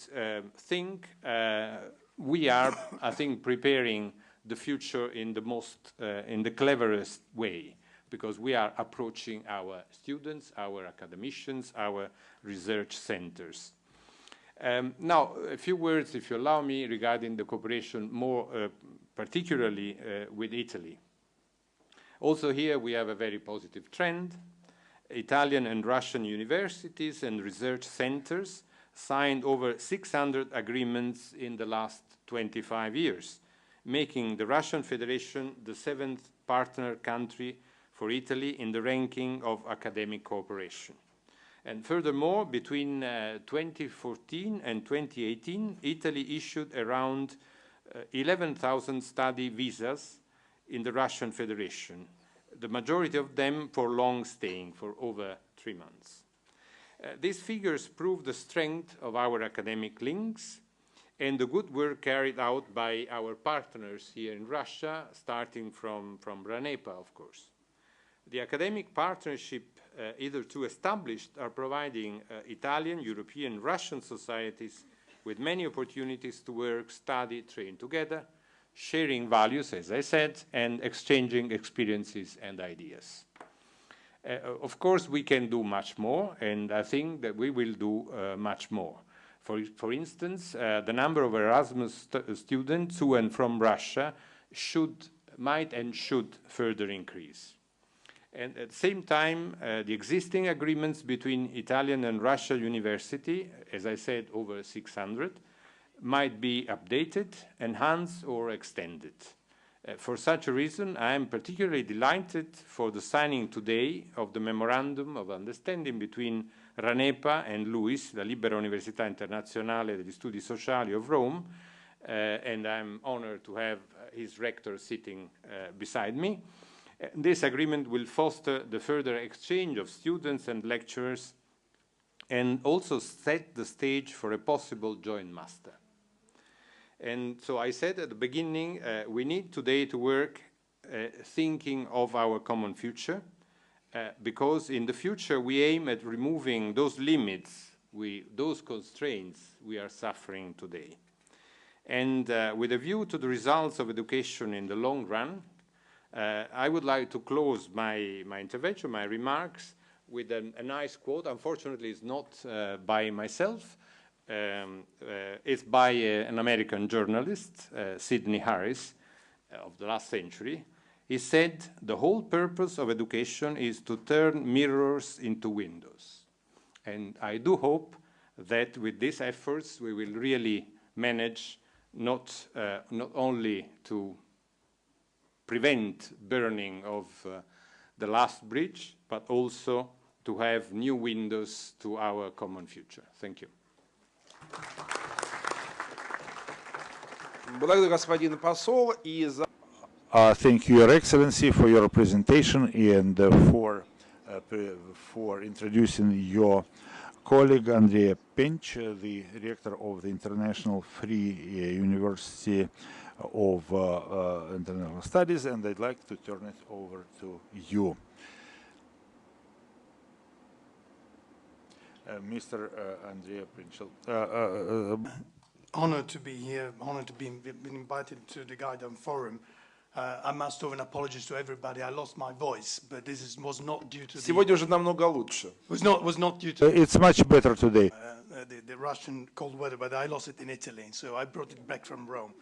think, we are, I think, preparing the future in the most, in the cleverest way, because we are approaching our students, our academicians, our research centers. Now, a few words, if you allow me, regarding the cooperation more particularly with Italy. Also here we have a very positive trend. Italian and Russian universities and research centers signed over 600 agreements in the last 25 years, making the Russian Federation the 7th partner country for Italy in the ranking of academic cooperation. And furthermore, between 2014 and 2018, Italy issued around 11,000 study visas in the Russian Federation, the majority of them for long staying, for over 3 months. These figures prove the strength of our academic links and the good work carried out by our partners here in Russia, starting from RANEPA, of course. The academic partnership hitherto established are providing Italian, European, Russian societies with many opportunities to work, study, train together, sharing values, as I said, and exchanging experiences and ideas. Of course, we can do much more, and I think that we will do much more. For instance, the number of Erasmus students to and from Russia might and should further increase. And at the same time, the existing agreements between Italian and Russian university, as I said, over 600, might be updated, enhanced, or extended. For such a reason, I am particularly delighted for the signing today of the Memorandum of Understanding between RANEPA and LUIS, la Libera Università Internazionale degli Studi Sociali of Rome, and I'm honored to have his rector sitting beside me. This agreement will foster the further exchange of students and lecturers and also set the stage for a possible joint master. And so I said at the beginning, we need today to work thinking of our common future, because in the future we aim at removing those limits, those constraints we are suffering today. And with a view to the results of education in the long run, I would like to close my intervention, my remarks, with a nice quote. Unfortunately, it's not by myself. It's by an American journalist, Sidney Harris. of the last century, he said the whole purpose of education is to turn mirrors into windows. And I do hope that with these efforts we will really manage not only to prevent burning of the last bridge, but also to have new windows to our common future. Thank you. Благодарю, господин посол, и за... Thank you, Your Excellency, for your presentation and for introducing your colleague, Andrea Pench, the Rector of the International Free University of International Studies, and I'd like to turn it over to you. Mr. Andrea Pench. Honored to be here, honored to be been invited to the Gaidar Forum. I must offer an apology to everybody. I lost my voice, but this was not due to Сегодня уже намного лучше. was not due to It's much better today. the Russian cold weather, but I lost it in Italy, so I brought it back from Rome.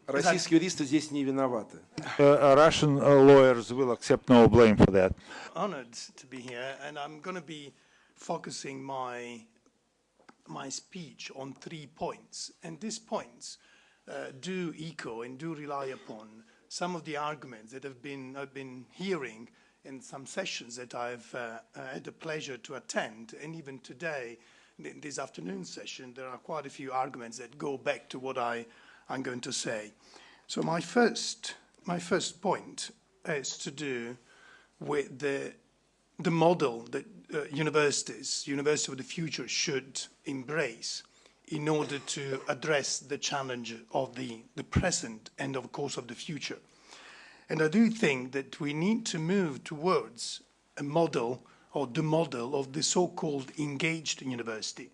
Российские юристы здесь не виноваты. Russian lawyers will accept no blame for that. Honored to be here, and I'm going to be focusing my speech on 3 points, and these points do echo and do rely upon some of the arguments that I've been hearing in some sessions that I've had the pleasure to attend, and even today, in this afternoon session, there are quite a few arguments that go back to what I'm going to say. So my first point has to do with the model that universities of the future should embrace in order to address the challenge of the present and, of course, of the future. And I do think that we need to move towards a model, or the model of the so-called engaged university.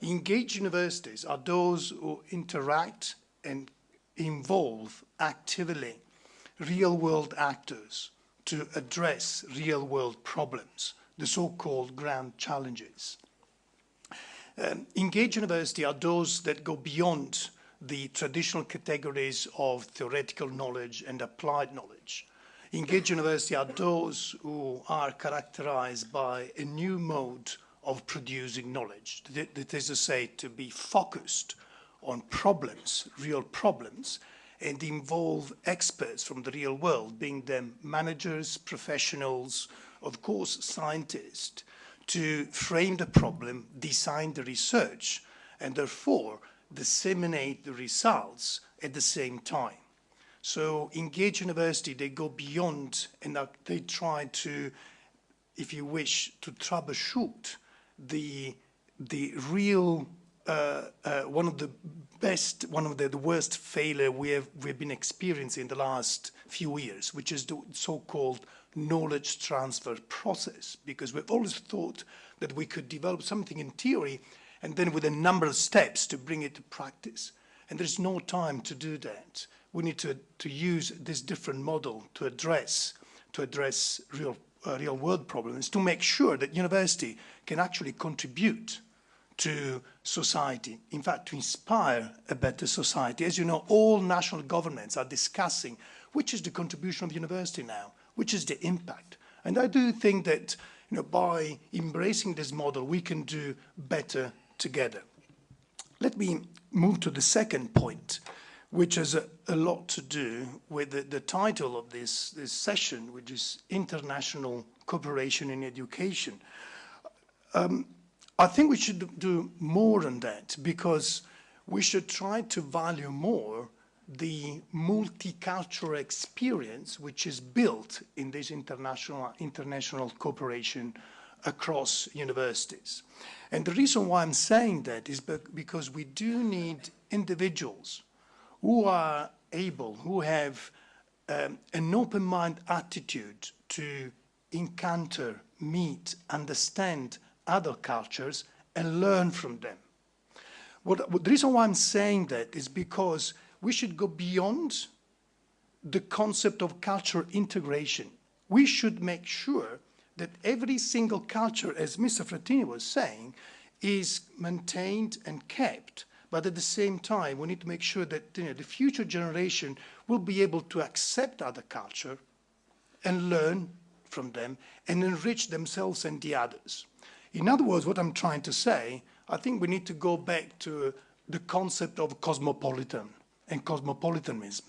Engaged universities are those who interact and involve actively real-world actors to address real-world problems, the so-called grand challenges. Engaged university are those that go beyond the traditional categories of theoretical knowledge and applied knowledge. Engaged university are those who are characterized by a new mode of producing knowledge, that is to say, to be focused on problems, real problems, and involve experts from the real world, being them managers, professionals, of course, scientists, to frame the problem, design the research, and therefore disseminate the results at the same time. So engaged university, they go beyond and they try to, if you wish, to troubleshoot the real, one of the worst failure we've been experiencing in the last few years, which is the so-called knowledge transfer process, because we've always thought that we could develop something in theory and then with a number of steps to bring it to practice. And there's no time to do that. We need to use this different model to address real world problems, to make sure that university can actually contribute to society, in fact, to inspire a better society. As you know, all national governments are discussing which is the contribution of university now, which is the impact. And I do think that by embracing this model, we can do better together. Let me move to the second point, which has a lot to do with the title of this session, which is International Cooperation in Education. I think we should do more than that, because we should try to value more the multicultural experience which is built in this international cooperation across universities. And the reason why I'm saying that is because we do need individuals who are able, who have an open-mind attitude to encounter, meet, understand other cultures and learn from them. The reason why I'm saying that is because we should go beyond the concept of cultural integration. We should make sure that every single culture, as Mr. Frattini was saying, is maintained and kept, but at the same time, we need to make sure that the future generation will be able to accept other culture and learn from them and enrich themselves and the others. In other words, what I'm trying to say, I think we need to go back to the concept of cosmopolitan and cosmopolitanism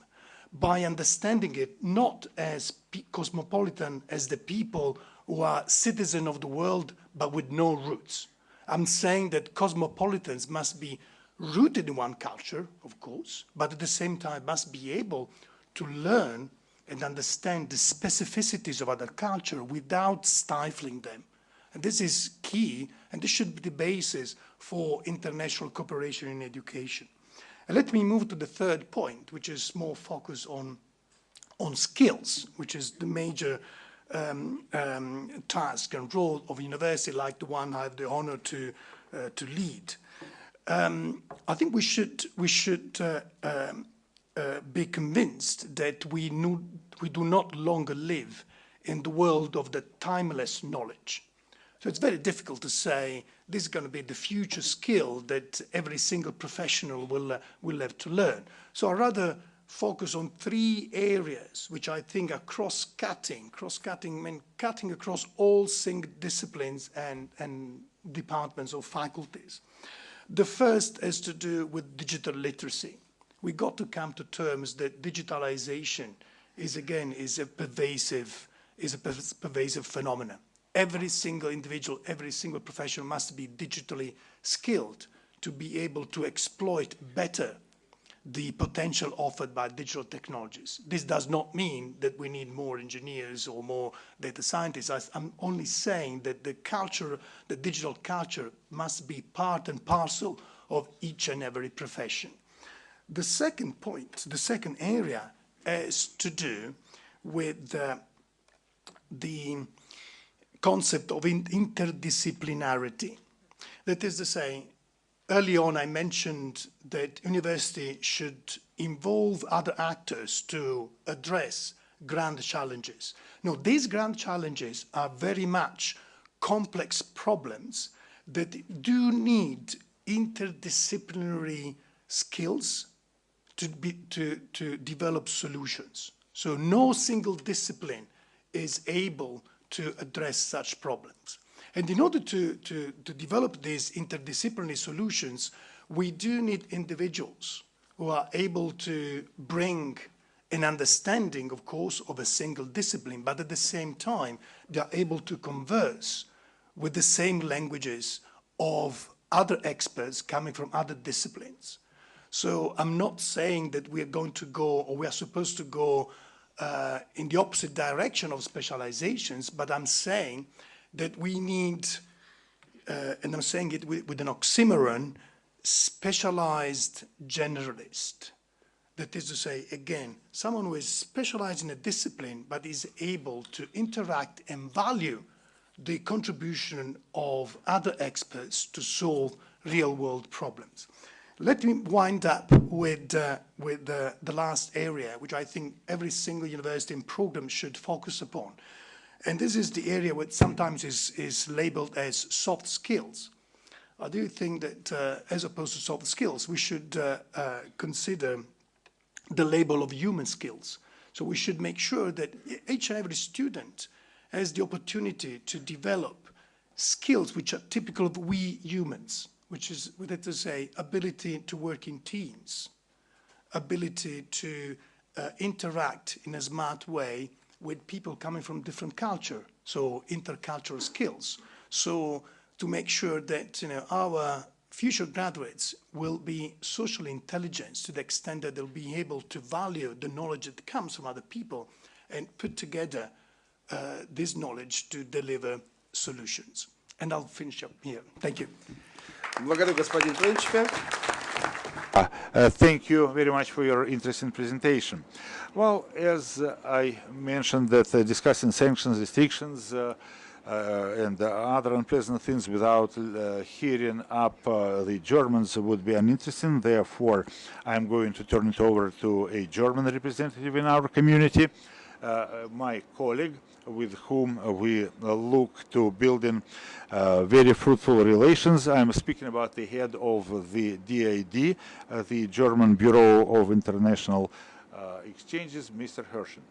by understanding it not as cosmopolitan as the people who are citizens of the world but with no roots. I'm saying that cosmopolitans must be rooted in one culture, of course, but at the same time must be able to learn and understand the specificities of other culture without stifling them. And this is key, and this should be the basis for international cooperation in education. And let me move to the third point, which is more focused on skills, which is the major task and role of a university like the one I have the honor to lead. I think we should be convinced that we do not longer live in the world of the timeless knowledge. So it's very difficult to say this is going to be the future skill that every single professional will have to learn. So I rather focus on three areas which I think are cross-cutting. Cross-cutting means cutting across all single disciplines and departments or faculties. The first has to do with digital literacy. We got to come to terms that digitalization is a pervasive phenomenon. Every single individual, every single professional must be digitally skilled to be able to exploit better the potential offered by digital technologies. This does not mean that we need more engineers or more data scientists. I'm only saying that the digital culture must be part and parcel of each and every profession. The second point, the second area has to do with the concept of interdisciplinarity. That is to say, early on I mentioned that university should involve other actors to address grand challenges. No, these grand challenges are very much complex problems that do need interdisciplinary skills to develop solutions. So no single discipline is able to address such problems. And in order to develop these interdisciplinary solutions, we do need individuals who are able to bring an understanding, of course, of a single discipline, but at the same time, they are able to converse with the same languages of other experts coming from other disciplines. So I'm not saying that we are going to go, or we are supposed to go in the opposite direction of specializations, but I'm saying that we need, and I'm saying it with an oxymoron, specialized generalist. That is to say, again, someone who is specialized in a discipline but is able to interact and value the contribution of other experts to solve real-world problems. Let me wind up with the last area, which I think every single university and program should focus upon. And this is the area which sometimes is labeled as soft skills. I do think that as opposed to soft skills, we should consider the label of human skills. So we should make sure that each and every student has the opportunity to develop skills which are typical of we humans, which is, that to say, ability to work in teams, ability to interact in a smart way with people coming from different culture, so intercultural skills. So to make sure that our future graduates will be socially intelligent to the extent that they'll be able to value the knowledge that comes from other people and put together this knowledge to deliver solutions. And I'll finish up here. Thank you. Благодарю, господин Принчипе. Thank you very much for your interesting presentation. Well, as I mentioned that discussing sanctions, restrictions, and other unpleasant things without hearing up the Germans would be uninteresting. Therefore, I'm going to turn it over to a German representative in our community. my colleague, with whom we look to building very fruitful relations. I'm speaking about the head of the DID, the German Bureau of International Exchanges, Mr. Herschen.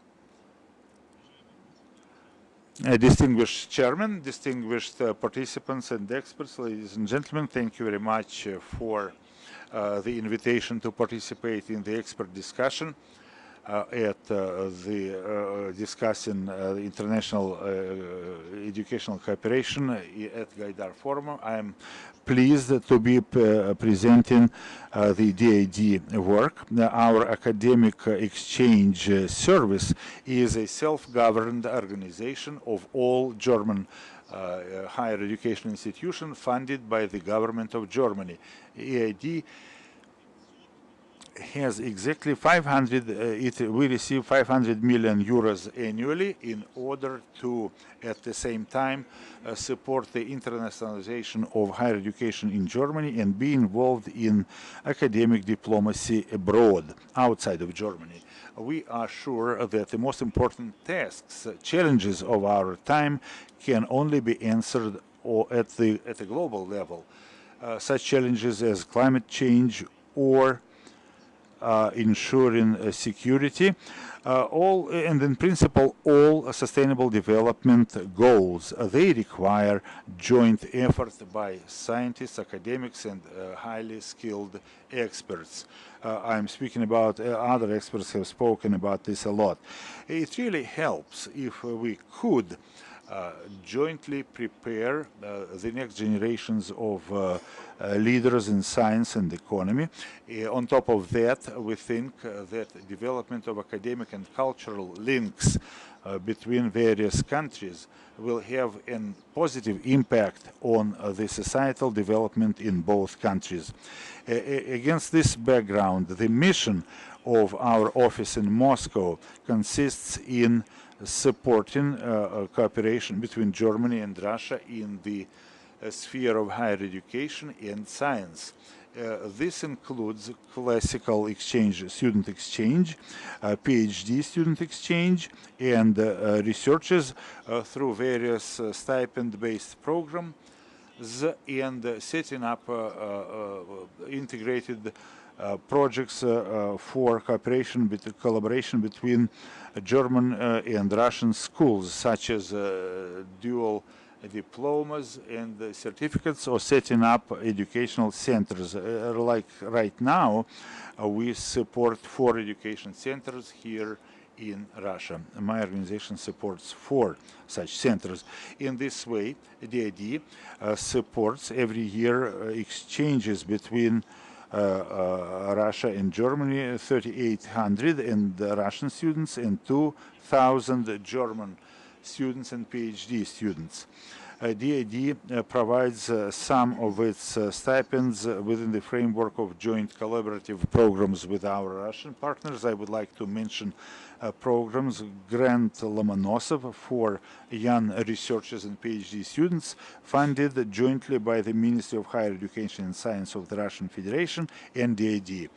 Distinguished Chairman, distinguished participants and experts, ladies and gentlemen, thank you very much for the invitation to participate in the expert discussion discussing international educational cooperation at Gaidar Forum. I am pleased to be presenting the DID work. Our academic exchange service is a self-governed organization of all German higher education institutions funded by the government of Germany. EID has exactly 500, we receive 500 million euros annually in order to, at the same time, support the internationalization of higher education in Germany and be involved in academic diplomacy abroad, outside of Germany. We are sure that the most important tasks, challenges of our time can only be answered at the global level. Such challenges as climate change or ensuring security, and in principle all sustainable development goals. They require joint effort by scientists, academics, and highly skilled experts. I'm speaking about, other experts have spoken about this a lot. It really helps if we could jointly prepare the next generations of leaders in science and economy. On top of that, we think that development of academic and cultural links between various countries will have a positive impact on the societal development in both countries. Against this background, the mission of our office in Moscow consists in supporting cooperation between Germany and Russia in the sphere of higher education and science. This includes classical exchange, student exchange, PhD student exchange, and researches through various stipend-based programs and setting up integrated projects for collaboration between German and Russian schools, such as dual diplomas and certificates, or setting up educational centers. Like right now, we support 4 education centers here in Russia. My organization supports 4 such centers. In this way, DID supports every year exchanges between Russia and Germany, 3,800 and Russian students and 2,000 German students and PhD students. DID provides some of its stipends within the framework of joint collaborative programs with our Russian partners. I would like to mention programs Grant Lomonosov for young researchers and PhD students, funded jointly by the Ministry of Higher Education and Science of the Russian Federation and DID.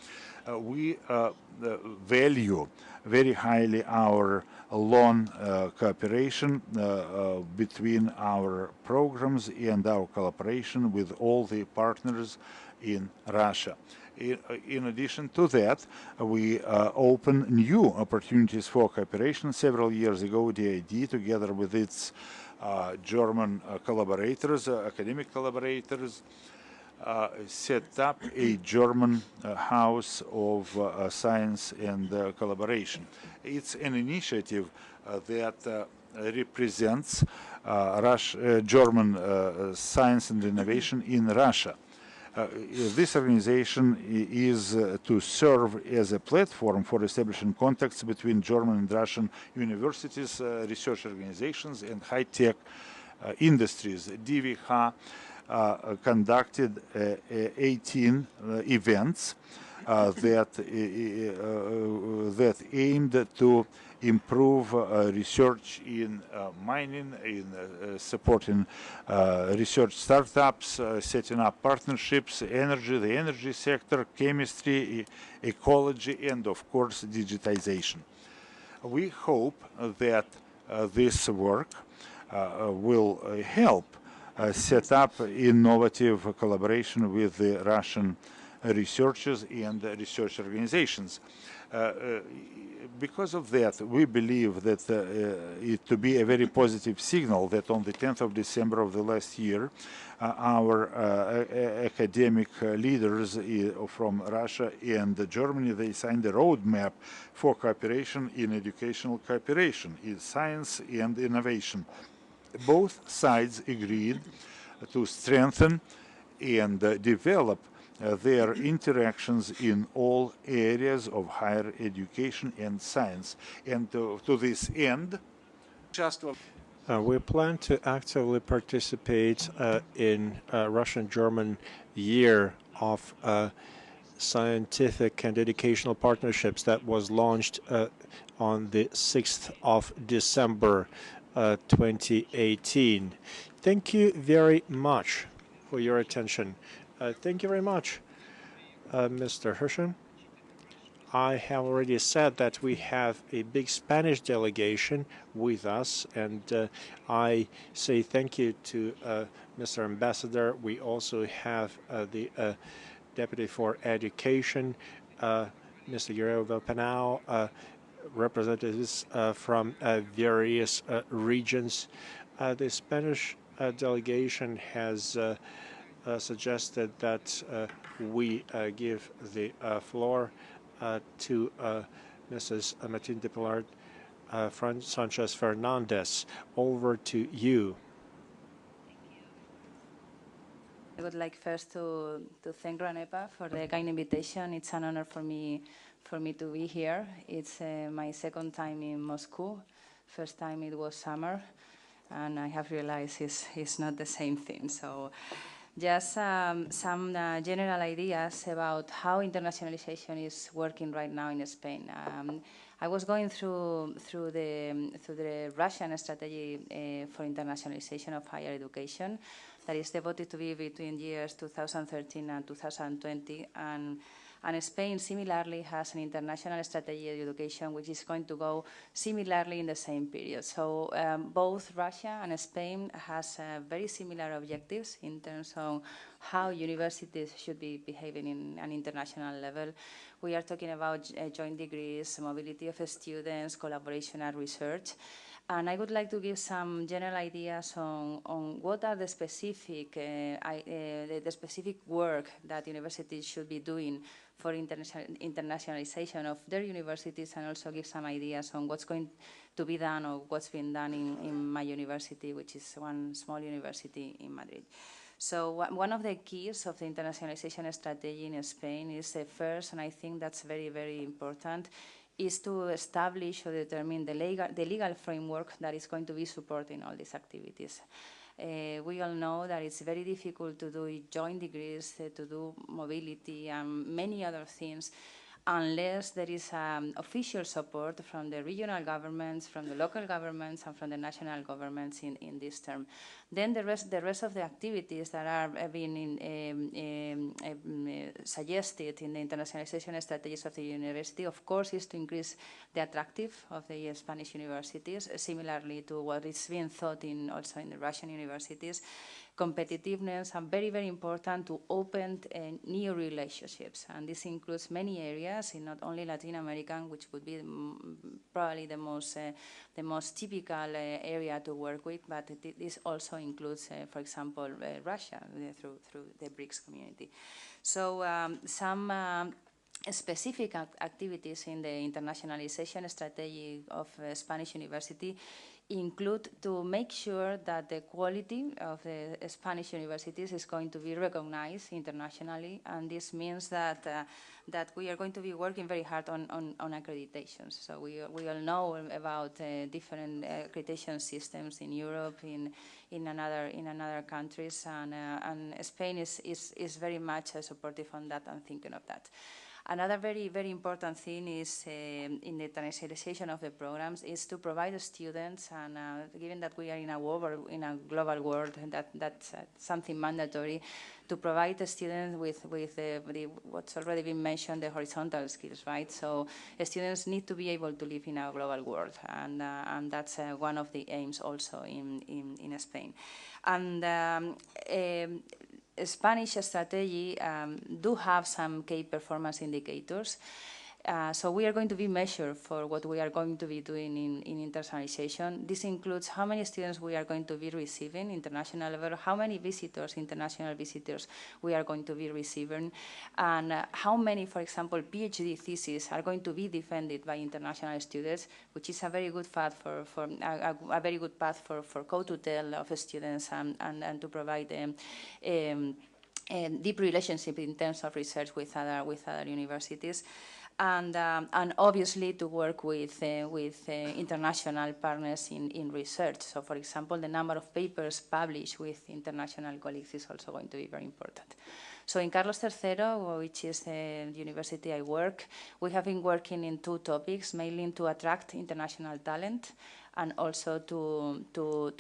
We value very highly our long cooperation between our programs and our collaboration with all the partners in Russia. In addition to that, we open new opportunities for cooperation. Several years ago, DID, together with its German collaborators, academic collaborators, set up a German House of Science and Collaboration. It's an initiative that represents German science and innovation in Russia. This organization is to serve as a platform for establishing contacts between German and Russian universities, research organizations, and high-tech industries. DVH conducted 18 events that aimed to improve research in mining, in supporting research startups, setting up partnerships, energy, the energy sector, chemistry, ecology, and of course digitization. We hope that this work will help set up innovative collaboration with the Russian researchers and research organizations. Because of that, we believe that it to be a very positive signal that on the 10th of December of the last year, our academic leaders from Russia and Germany, they signed a roadmap for cooperation in educational cooperation in science and innovation. Both sides agreed to strengthen and develop their interactions in all areas of higher education and science. And to this end, we plan to actively participate in Russian-German year of scientific and educational partnerships that was launched on the 6th of December 2018. Thank you very much for your attention. Thank you very much, Mr. Hirschen. I have already said that we have a big Spanish delegation with us, and I say thank you to Mr. Ambassador. We also have the Deputy for Education, Mr. Guerrero Velpanao, representatives from various regions. The Spanish delegation has suggested that we give the floor to Mrs. Matilde Pilar Sanchez Fernandez. Over to you. I would like first to thank RANEPA for the kind invitation. It's an honor for me to be here. It's my second time in Moscow. First time it was summer, and I have realized it's not the same thing. So just some general ideas about how internationalization is working right now in Spain. I was going through the Russian strategy for internationalization of higher education that is devoted to be between years 2013 and 2020, and Spain similarly has an international strategy of education which is going to go similarly in the same period. So both Russia and Spain has very similar objectives in terms of how universities should be behaving in an international level. We are talking about joint degrees, mobility of students, collaboration and research. And I would like to give some general ideas on what are the specific work that universities should be doing for internationalization of their universities, and also give some ideas on what's going to be done or what's been done in my university, which is one small university in Madrid. So one of the keys of the internationalization strategy in Spain is first, and I think that's very, very important, is to establish or determine the legal framework that is going to be supporting all these activities. We all know that it's very difficult to do joint degrees, to do mobility and many other things, unless there is official support from the regional governments, from the local governments, and from the national governments in this term. Then the rest of the activities that are being suggested in the internationalization strategies of the university, of course, is to increase the attractiveness of the Spanish universities, similarly to what is being thought also in the Russian universities. Competitiveness, and very, very important to open new relationships. And this includes many areas, in not only Latin American, which would be probably the most typical area to work with, but this also includes, for example, Russia through the BRICS community. So some specific activities in the internationalization strategy of Spanish university include to make sure that the quality of the Spanish universities is going to be recognized internationally, and this means that that we are going to be working very hard on accreditations. So we all know about different accreditation systems in Europe, in other countries, and Spain is very much supportive on that and thinking of that. Another very, very important thing is in the internationalization of the programs is to provide the students, and given that we are in a global world, that's something mandatory, to provide the students with what's already been mentioned, the horizontal skills, right? So students need to be able to live in a global world, and that's one of the aims also in Spain. And Spanish strategy do have some key performance indicators. So we are going to be measured for what we are going to be doing in internationalization. This includes how many students we are going to be receiving international level, how many visitors, international visitors, we are going to be receiving, and how many, for example, PhD theses are going to be defended by international students, which is a very good path a very good path for co-tutel of students and to provide them a deep relationship in terms of research with other universities. And obviously to work with international partners in research. So, for example, the number of papers published with international colleagues is also going to be very important. So in Carlos III, which is the university I work, we have been working in two topics, mainly to attract international talent and also to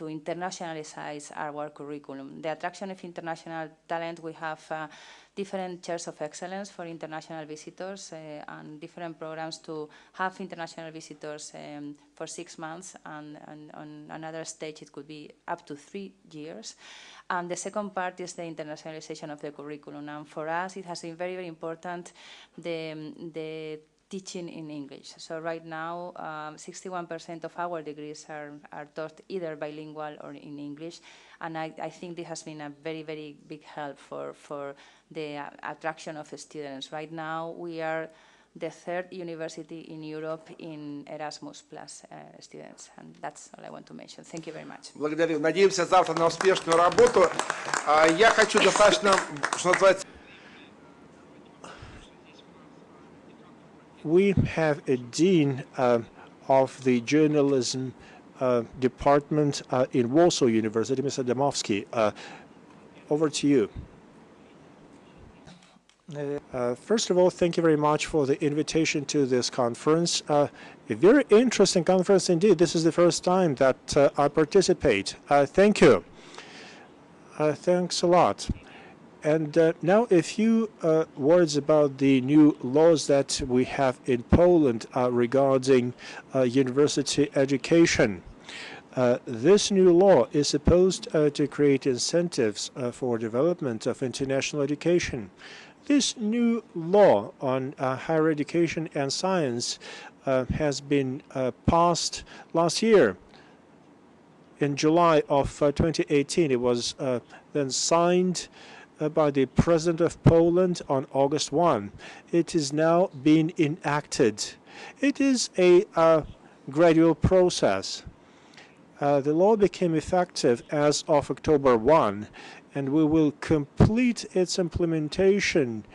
internationalize our curriculum. The attraction of international talent, we have different chairs of excellence for international visitors and different programs to have international visitors for 6 months, and on another stage it could be up to 3 years. And the second part is the internationalization of the curriculum. And for us, it has been very, very important, the teaching in English. So right now, 61% of our degrees are taught either bilingual or in English. And I think this has been a very, very big help for the attraction of students. Right now, we are the 3rd university in Europe in Erasmus Plus students. And that's all I want to mention. Thank you very much. Благодарю. Надеемся завтра на успешную работу. Я хочу достаточно, что называется... We have a dean of the journalism department in Warsaw University, Mr. Dmowski. Over to you. First of all, thank you very much for the invitation to this conference. A very interesting conference indeed. This is the first time that I participate. Thank you. Thanks a lot. And now a few words about the new laws that we have in Poland regarding university education. This new law is supposed to create incentives for development of international education. This new law on higher education and science has been passed last year. In July of 2018, it was then signed by the President of Poland on August 1. It is now being enacted. It is a gradual process. The law became effective as of October 1, and we will complete its implementation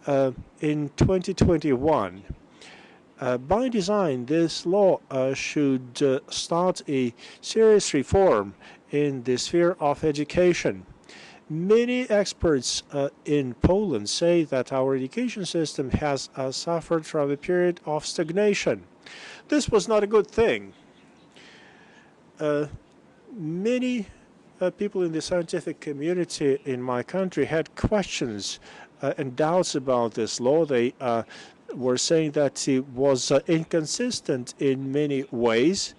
in 2021. By design, this law should start a serious reform in the sphere of education. Many experts in Poland say that our education system has suffered from a period of stagnation. This was not a good thing. Many people in the scientific community in my country had questions and doubts about this law. They were saying that it was inconsistent in many ways.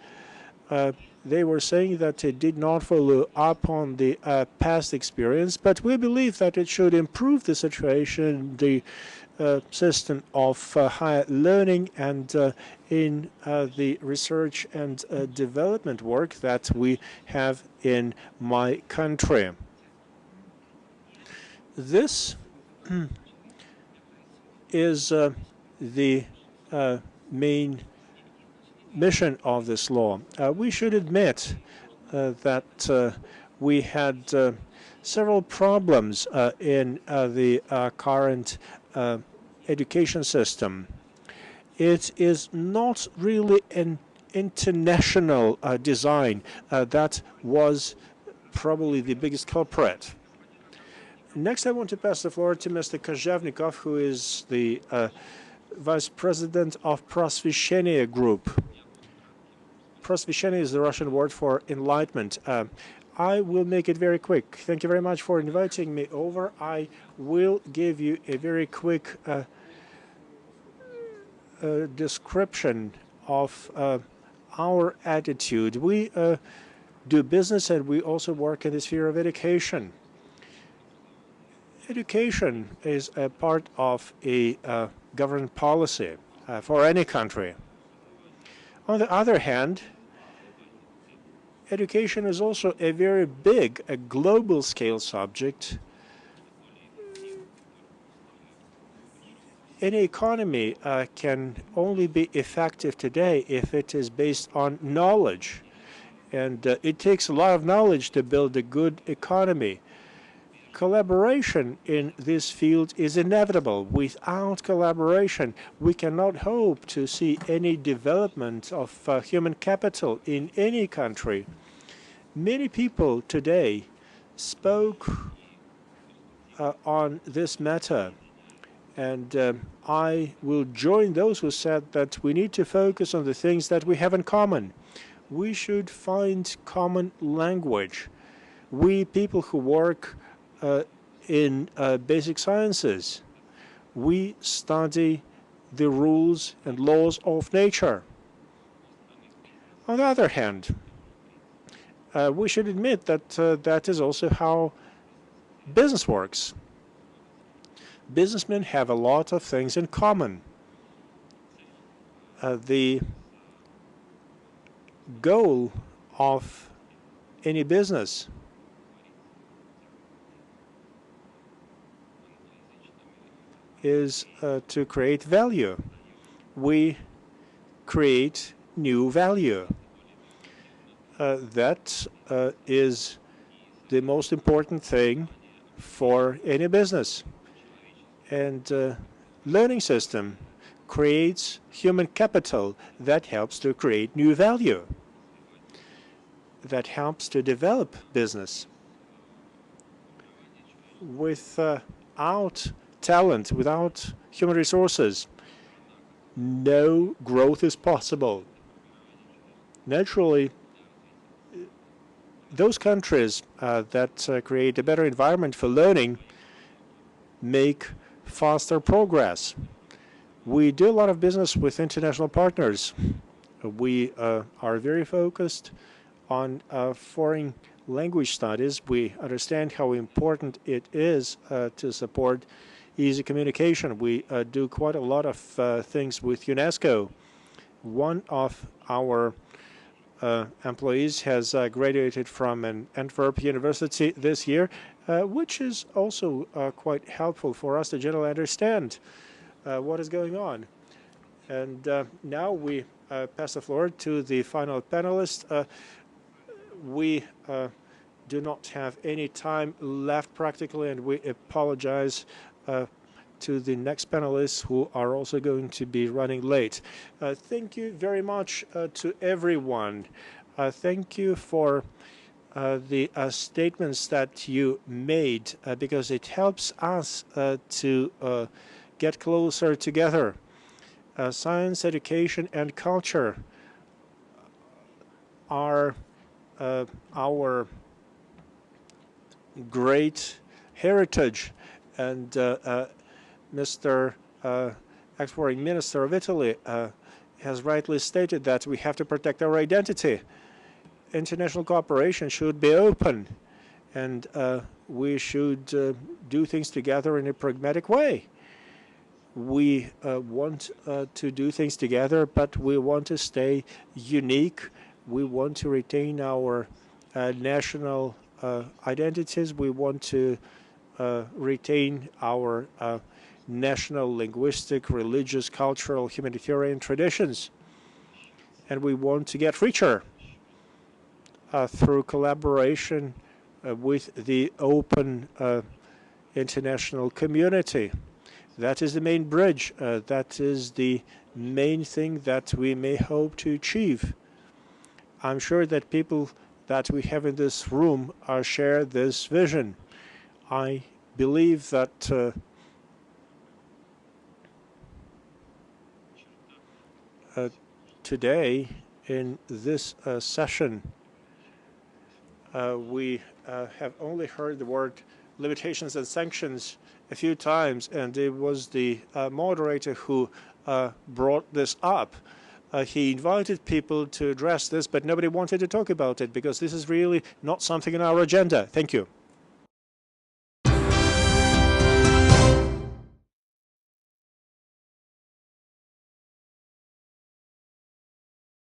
They were saying that it did not follow up on the past experience, but we believe that it should improve the situation, the system of higher learning, and in the research and development work that we have in my country. This is the main mission of this law. We should admit that we had several problems in the current education system. It is not really an international design that was probably the biggest culprit. Next, I want to pass the floor to Mr. Kozhevnikov, who is the Vice President of Prosveshchenie Group. Prosveshchenie is the Russian word for enlightenment. I will make it very quick. Thank you very much for inviting me over. I will give you a very quick description of our attitude. We do business and we also work in the sphere of education. Education is a part of a government policy for any country. On the other hand, education is also a very big, a global scale subject. Any economy can only be effective today if it is based on knowledge. And it takes a lot of knowledge to build a good economy. Collaboration in this field is inevitable. Without collaboration, we cannot hope to see any development of human capital in any country. Many people today spoke on this matter, and I will join those who said that we need to focus on the things that we have in common. We should find common language. We people who work in basic sciences, we study the rules and laws of nature. On the other hand, we should admit that that is also how business works. Businessmen have a lot of things in common. The goal of any business is to create value. We create new value. That is the most important thing for any business. And learning system creates human capital that helps to create new value, that helps to develop business. Without talent, without human resources, no growth is possible. Naturally, those countries that create a better environment for learning make faster progress. We do a lot of business with international partners. We are very focused on foreign language studies. We understand how important it is to support easy communication. We do quite a lot of things with UNESCO. One of our employees has graduated from an Antwerp university this year, which is also quite helpful for us to generally understand what is going on. And now we pass the floor to the final panelist. We do not have any time left practically, and we apologize to the next panelists who are also going to be running late. Thank you very much to everyone. Thank you for the statements that you made, because it helps us to get closer together. Science, education, and culture are our great heritage. And Mr. Foreign Minister of Italy has rightly stated that we have to protect our identity. International cooperation should be open, and we should do things together in a pragmatic way. We want to do things together, but we want to stay unique. We want to retain our national identities. We want to retain our national linguistic, religious, cultural, humanitarian traditions. And we want to get richer through collaboration with the open international community. That is the main bridge. That is the main thing that we may hope to achieve. I'm sure that people that we have in this room share this vision. I believe that today in this session we have only heard the word limitations and sanctions a few times, and it was the moderator who brought this up. He invited people to address this, but nobody wanted to talk about it because this is really not something on our agenda. Thank you.